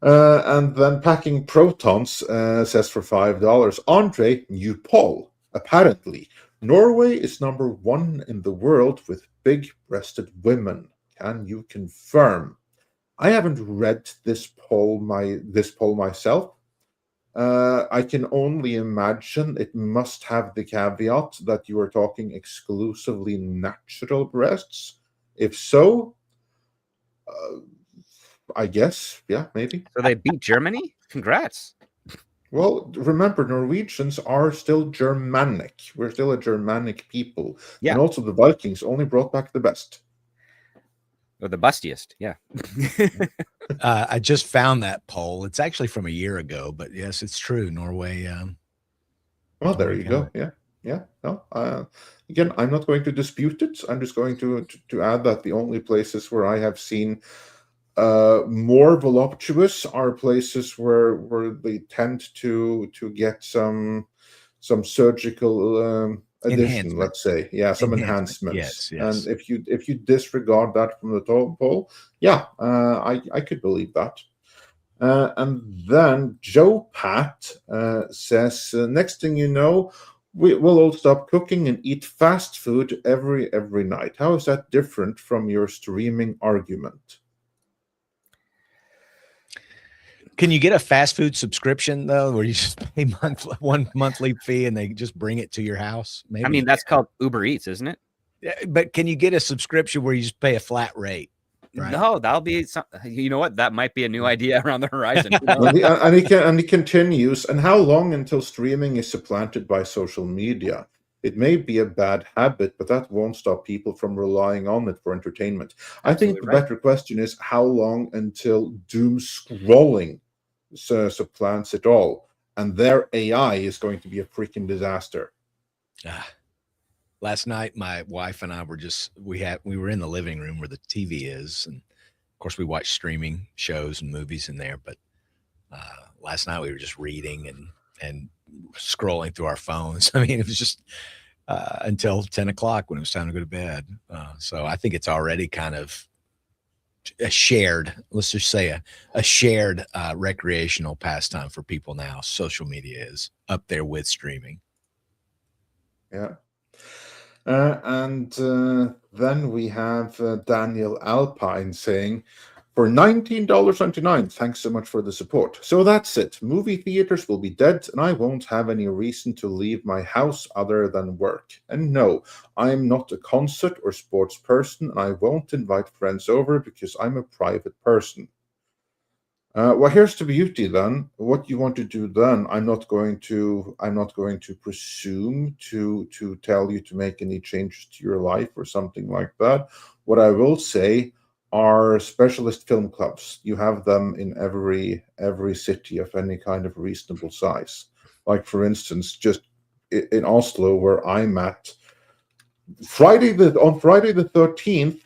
And then Packing Protons says for $5, Andre New Paul. Apparently, Norway is number 1 in the world with big-breasted women. Can you confirm? I haven't read this poll myself. I can only imagine it must have the caveat that you are talking exclusively natural breasts. If so, I guess, yeah, maybe. So they beat Germany? Congrats. Well, remember, Norwegians are still Germanic. We're still a Germanic people. Yeah. And also the Vikings only brought back the best. Or the bustiest, yeah. I just found that poll. It's actually from a year ago, but yes, it's true. Norway. Well, there you go. Yeah. No. Again, I'm not going to dispute it. I'm just going to add that the only places where I have seen more voluptuous are places where they tend to get some surgical addition, let's say, some enhancements. Yes. And if you disregard that from the poll, I could believe that. And then Joe Pat says, next thing you know, we'll all stop cooking and eat fast food every night. How is that different from your streaming argument? Can you get a fast food subscription though, where you just pay one monthly fee and they just bring it to your house? Maybe. I mean, that's called Uber Eats, isn't it? Yeah, but can you get a subscription where you just pay a flat rate? Right? No, that'll be you know what? That might be a new idea around the horizon. and he continues. And how long until streaming is supplanted by social media? It may be a bad habit, but that won't stop people from relying on it for entertainment. I think the better question is how long until doom scrolling supplants it all, and their AI is going to be a freaking disaster. Last night, my wife and I were we were in the living room where the TV is, and of course we watch streaming shows and movies in there. But last night we were just reading and scrolling through our phones. I mean, it was just until 10 o'clock when it was time to go to bed. So I think it's already kind of a shared, let's just say a shared recreational pastime for people now. Social media is up there with streaming. Yeah. And then we have Daniel Alpine saying, for $19.99, thanks so much for the support. So that's it. Movie theaters will be dead, and I won't have any reason to leave my house other than work. And no, I'm not a concert or sports person, and I won't invite friends over because I'm a private person. Well, here's the beauty. Then, what you want to do? Then, I'm not going to presume to tell you to make any changes to your life or something like that. What I will say are specialist film clubs. You have them in every city of any kind of reasonable size. Like, for instance, just in Oslo, where I'm at, on Friday the 13th,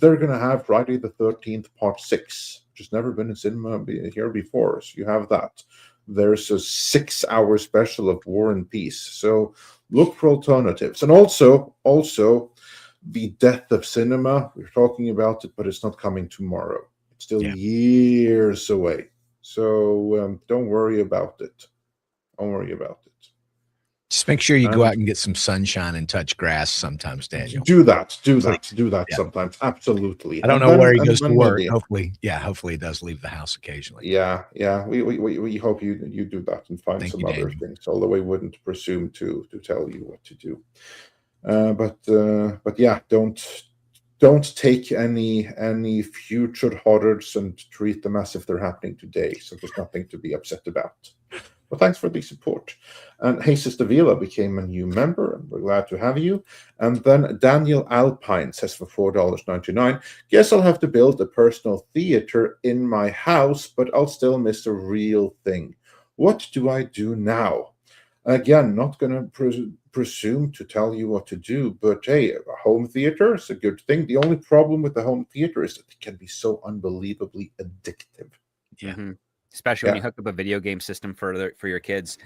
they're gonna have Friday the 13th Part 6, which has never been in cinema here before. So you have that. There's a 6-hour special of War and Peace. So look for alternatives. And also the death of cinema. We're talking about it, but it's not coming tomorrow. It's still years away. So don't worry about it. Don't worry about it. Just make sure you go out and get some sunshine and touch grass sometimes, Daniel. Do that Yeah. sometimes. Absolutely. I don't know where he goes to work. Hopefully he does leave the house occasionally. Yeah. We hope you do that and find some other things. Although we wouldn't presume to tell you what to do. But yeah, don't take any future horrors and treat them as if they're happening today. So there's nothing to be upset about. Well, thanks for the support. And Jesus Davila became a new member, and we're glad to have you. And then Daniel Alpine says for $4.99, guess I'll have to build a personal theater in my house, but I'll still miss a real thing. What do I do now? Again, not going to presume to tell you what to do, but hey, a home theater is a good thing. The only problem with the home theater is that it can be so unbelievably addictive. Yeah. Mm-hmm. Especially when you hook up a video game system for your kids.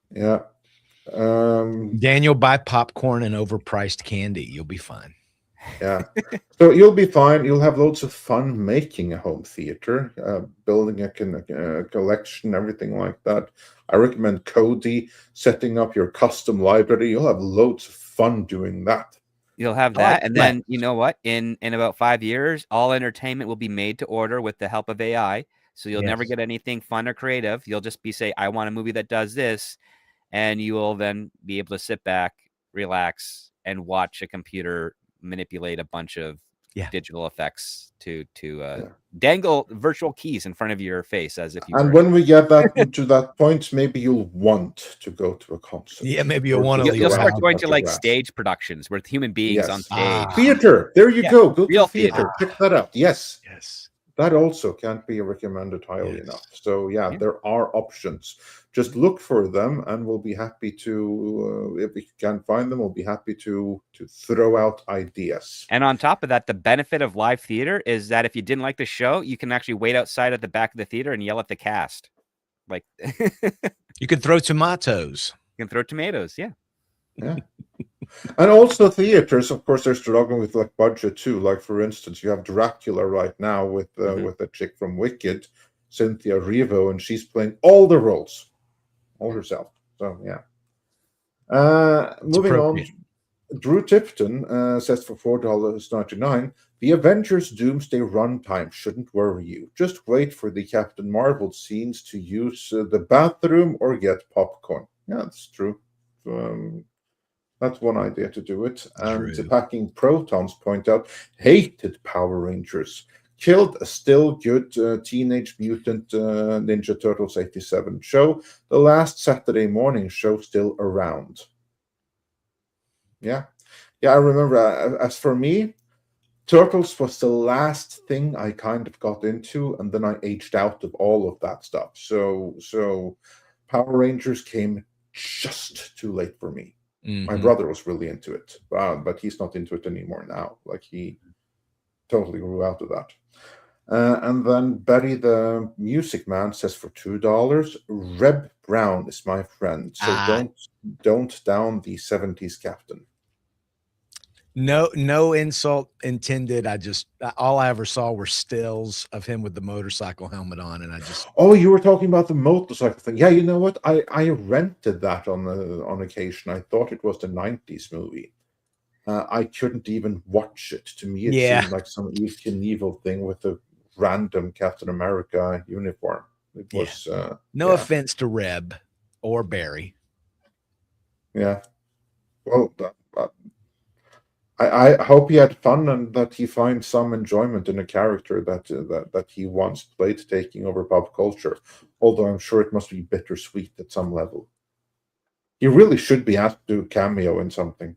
Yeah. Daniel, buy popcorn and overpriced candy. You'll be fine. Yeah. So you'll be fine. You'll have loads of fun making a home theater, building a collection, everything like that. I recommend Kodi, setting up your custom library. You'll have loads of fun doing that. You'll have that, and then you know what? In about 5 years, all entertainment will be made to order with the help of AI. So you'll never get anything fun or creative. You'll just say, I want a movie that does this. And you will then be able to sit back, relax, and watch a computer manipulate a bunch of digital effects to dangle virtual keys in front of your face as if you And when we get that to that point, maybe you'll want to go to a concert. Yeah, maybe you'll want to leave. You'll start going to like stage productions with human beings on stage. Theater. There you go. Go Real to theater. Check that out. Yes. Yes. That also can't be recommended highly enough. So there are options. Just look for them, and we'll be happy to, if we can find them, we'll be happy to throw out ideas. And on top of that, the benefit of live theater is that if you didn't like the show, you can actually wait outside at the back of the theater and yell at the cast. Like you can throw tomatoes. You can throw tomatoes. Yeah. Yeah. And also theaters, of course, they're struggling with like budget too. Like for instance, you have Dracula right now with the chick from Wicked, Cynthia Erivo, and she's playing all the roles, all herself. So yeah. Moving on, Drew Tipton says for $4.99, the Avengers Doomsday runtime shouldn't worry you. Just wait for the Captain Marvel scenes to use the bathroom or get popcorn. Yeah, that's true. That's one idea to do it. And Packing Protons point out, hated Power Rangers. Killed a still good Teenage Mutant Ninja Turtles 87 show. The last Saturday morning show still around. Yeah, I remember. As for me, Turtles was the last thing I kind of got into, and then I aged out of all of that stuff. So Power Rangers came just too late for me. Mm-hmm. My brother was really into it, but he's not into it anymore now. Like he totally grew out of that. And then Betty the Music Man says for $2, Reb Brown is my friend. So don't down the 70s captain. No insult intended. All I ever saw were stills of him with the motorcycle helmet on, and Oh, you were talking about the motorcycle thing. Yeah, you know what? I rented that on occasion. I thought it was the 90s movie. I couldn't even watch it. To me, it seemed like some evil thing with a random Captain America uniform. It was no offense to Reb or Barry. Yeah. Well, I hope he had fun and that he finds some enjoyment in a character that he once played, taking over pop culture. Although I'm sure it must be bittersweet at some level. He really should be asked to cameo in something.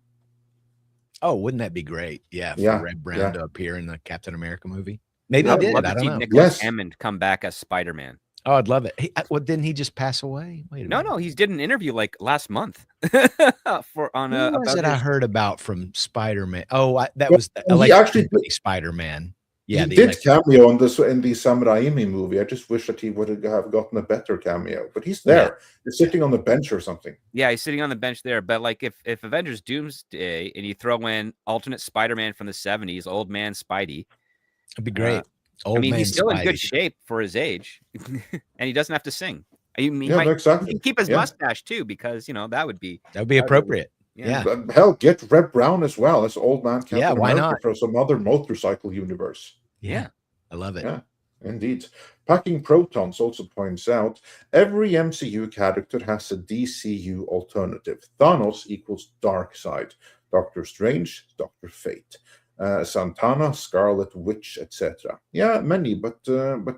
Oh, wouldn't that be great? Yeah, for Yeah, Red Brown yeah. to appear in the Captain America movie. Maybe Yeah, I he would did. love I to don't see know. Nicholas Yes. Hammond come back as Spider-Man. Oh, I'd love it. Well, didn't he just pass away? Wait a No, minute. no, he did an interview like last month for on Who was about it I his. heard about from Spider-Man? Oh, that Well, was the he actually electric Spider-Man. Yeah, he the did electric. cameo in the Sam Raimi movie. I just wish that he would have gotten a better cameo. But he's Yeah. there. He's sitting on the bench or something. Yeah, he's sitting on the bench there. But like, if Avengers Doomsday and you throw in alternate Spider-Man from the '70s, old man Spidey, It'd be great. Old I mean, man he's still in good Spidey. shape for his age, and he doesn't have to sing. He Yeah, might exactly. he can keep his Yeah. mustache too, because that would be That would be appropriate. Yeah. Hell, get Red Brown as well as Old Man Captain Yeah, why America not? for some other motorcycle universe. Yeah. I love it. Yeah, indeed. Packing Protons also points out every MCU character has a DCU alternative. Thanos equals Darkseid, Doctor Strange, Doctor Fate, Santana, Scarlet Witch, etc. Yeah, many, but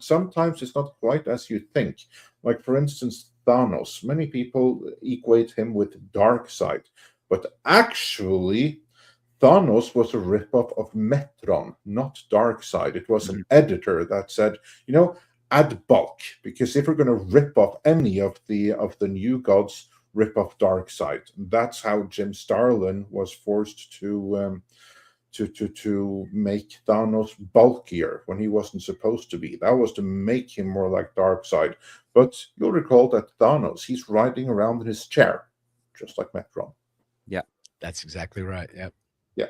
sometimes it's not quite as you think. Like, for instance, Thanos. Many people equate him with Darkseid, but actually, Thanos was a ripoff of Metron, not Darkseid. It was an editor that said, add bulk, because if we're going to rip off any of the new gods, rip off Darkseid. That's how Jim Starlin was forced to make Thanos bulkier when he wasn't supposed to be. That was to make him more like Darkseid. But you'll recall that Thanos, he's riding around in his chair, just like Metron. Yeah, that's exactly right. Yep. Yeah.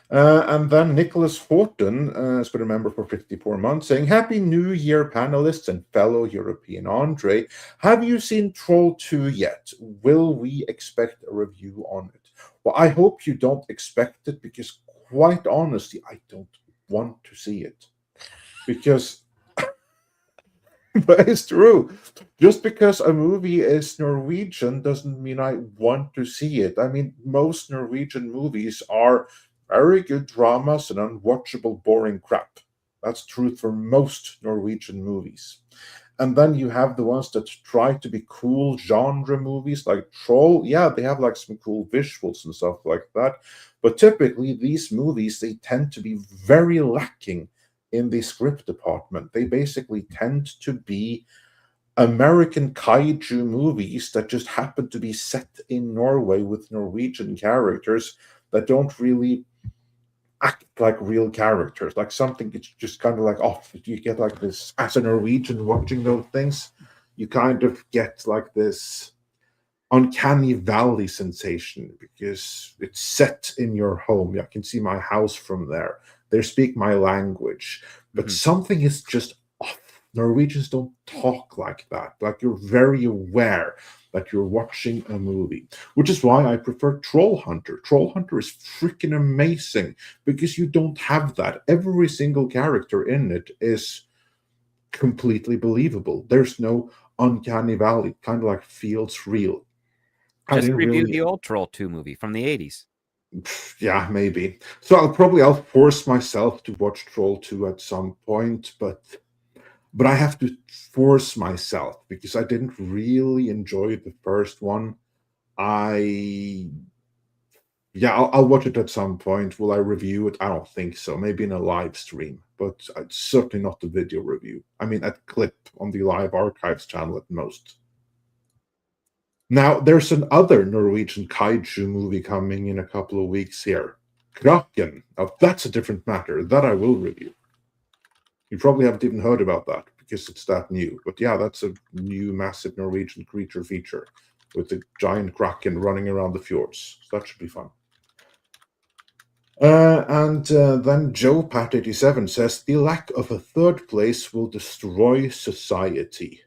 And then Nicholas Horton has been a member for 54 months, saying, Happy New Year, panelists and fellow European Andre. Have you seen Troll 2 yet? Will we expect a review on it? Well, I hope you don't expect it, because quite honestly, I don't want to see it. Because, but it's true. Just because a movie is Norwegian doesn't mean I want to see it. I mean, most Norwegian movies are very good dramas and unwatchable, boring crap. That's true for most Norwegian movies. And then you have the ones that try to be cool genre movies like Troll. Yeah, they have like some cool visuals and stuff like that. But typically these movies, they tend to be very lacking in the script department. They basically tend to be American kaiju movies that just happen to be set in Norway with Norwegian characters that don't really act like real characters. Like something it's just kind of like off. You get like this, as a Norwegian watching those things, you kind of get like this uncanny valley sensation because it's set in your home. I can see my house from there. They speak my language, but something is just off. Norwegians don't talk like that. Like, you're very aware that you're watching a movie, which is why I prefer Troll Hunter. Troll Hunter is freaking amazing because you don't have that. Every single character in it is completely believable. There's no uncanny valley. It kind of like feels real. Just review the old Troll 2 movie from the 80s. Yeah, maybe. So I'll force myself to watch Troll 2 at some point, but I have to force myself because I didn't really enjoy the first one. I'll watch it at some point. Will I review it? I don't think so. Maybe in a live stream, but certainly not a video review. I mean, a clip on the Live Archives channel at most. Now, there's another Norwegian kaiju movie coming in a couple of weeks here. Kraken. Now, that's a different matter. That I will review. You probably haven't even heard about that because it's that new. But yeah, that's a new massive Norwegian creature feature with a giant kraken running around the fjords. So that should be fun. And then Joe Pat 87 says, the lack of a third place will destroy society.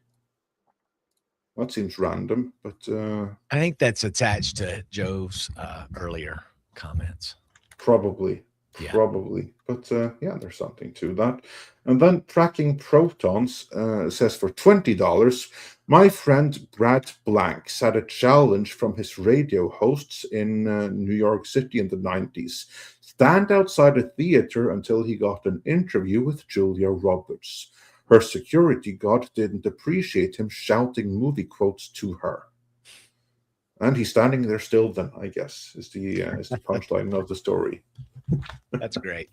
That seems random, but I think that's attached to Joe's earlier comments. Probably. Yeah. Probably. But yeah, there's something to that. And then Tracking Protons says for $20, my friend Brad Blank set a challenge from his radio hosts in New York City in the 90s. Stand outside a theater until he got an interview with Julia Roberts. Her security guard didn't appreciate him shouting movie quotes to her. And he's standing there still then, I guess, is the punchline of the story. That's great.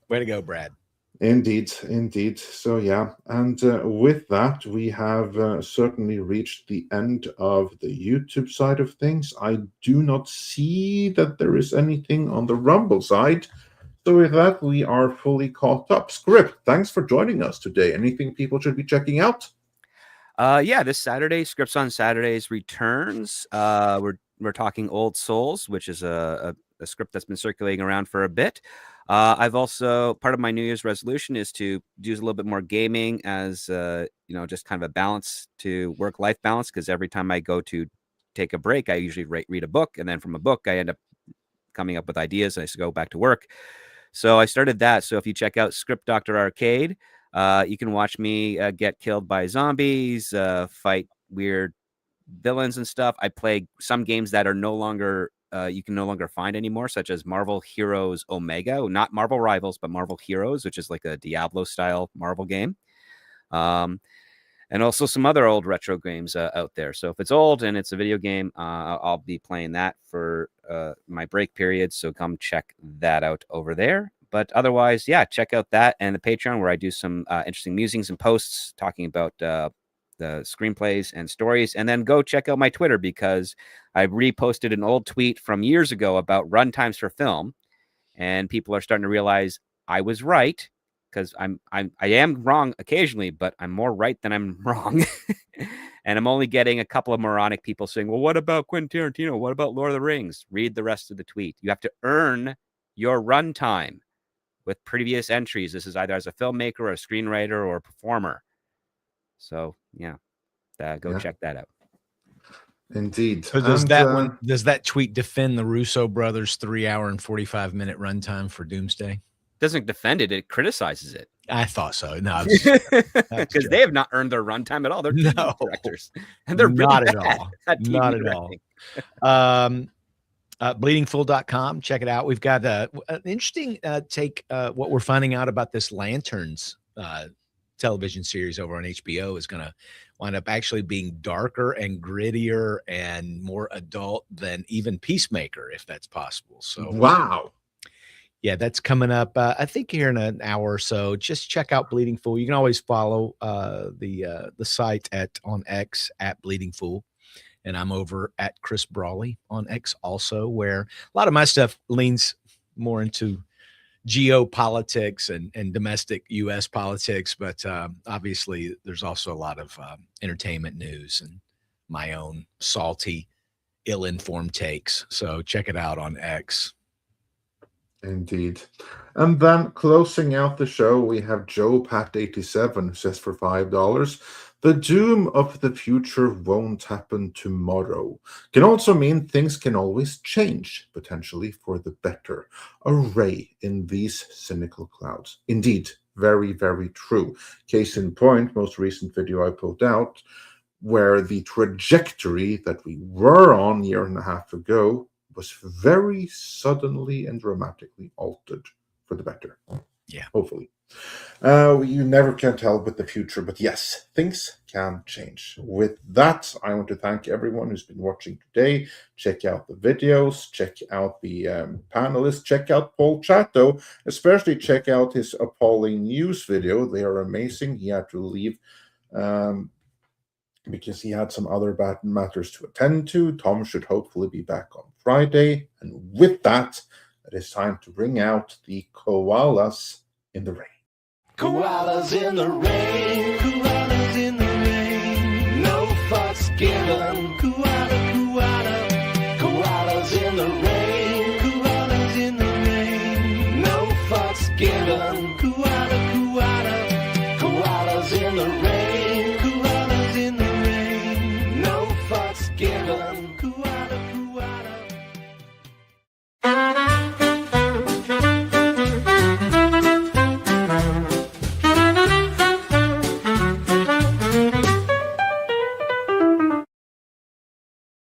Way to go, Brad. Indeed, indeed. So, yeah. And with that, we have certainly reached the end of the YouTube side of things. I do not see that there is anything on the Rumble side. So with that, we are fully caught up. Script, thanks for joining us today. Anything people should be checking out? Yeah, this Saturday, Scripts on Saturdays returns. We're talking Old Souls, which is a script that's been circulating around for a bit. I've also, part of my New Year's resolution is to do a little bit more gaming as, just kind of a balance to work-life balance, because every time I go to take a break, I usually read a book, and then from a book, I end up coming up with ideas, and I go back to work. So I started that. So if you check out Script Doctor Arcade, you can watch me get killed by zombies, fight weird villains and stuff. I play some games that are no longer you can no longer find anymore, such as Marvel Heroes Omega, not Marvel Rivals, but Marvel Heroes, which is like a Diablo style Marvel game. And also some other old retro games out there. So if it's old and it's a video game, I'll be playing that for my break period. So come check that out over there. But otherwise, yeah, check out that and the Patreon, where I do some interesting musings and posts talking about the screenplays and stories. And then go check out my Twitter, because I reposted an old tweet from years ago about runtimes for film, and people are starting to realize I was right, because I am wrong occasionally, but I'm more right than I'm wrong. And I'm only getting a couple of moronic people saying, well, what about Quentin Tarantino? What about Lord of the Rings? Read the rest of the tweet. You have to earn your runtime with previous entries. This is either as a filmmaker or a screenwriter or a performer. So yeah, go check that out. Indeed. So does that tweet defend the Russo brothers' 3 hour and 45-minute runtime for Doomsday? Doesn't defend it; it criticizes it. I thought so. No, because they have not earned their runtime at all. They're no directors, and they're really not bad at all. at TV Not at directing. all. Bleedingfool.com. Check it out. We've got an interesting take. What we're finding out about this Lanterns television series over on HBO is going to wind up actually being darker and grittier and more adult than even Peacemaker, if that's possible. So wow. Yeah, that's coming up, I think, here in an hour or so. Just check out Bleeding Fool. You can always follow the site on X at Bleeding Fool. And I'm over at Chris Brawley on X also, where a lot of my stuff leans more into geopolitics and domestic U.S. politics. But obviously, there's also a lot of entertainment news and my own salty, ill-informed takes. So check it out on X. Indeed. And then closing out the show, we have Joe Pat 87, who says for $5, the doom of the future won't happen tomorrow. Can also mean things can always change, potentially for the better. A ray in these cynical clouds. Indeed, very, very true. Case in point, most recent video I pulled out, where the trajectory that we were on a year and a half ago was very suddenly and dramatically altered for the better. Yeah. Hopefully. You never can tell with the future, but yes, things can change. With that, I want to thank everyone who's been watching today. Check out the videos, check out the panelists, check out Paul Chatto, especially check out his appalling news video. They are amazing. He had to leave because he had some other bad matters to attend to. Tom should hopefully be back on Friday. And with that, it is time to bring out the koalas in the rain. Koalas in the rain, koalas in the rain, no fucks given. Koala, koala, koalas in the rain, koalas in the rain, no fucks given. Koala, koala, koalas in the rain, koalas in the rain, no fucks given.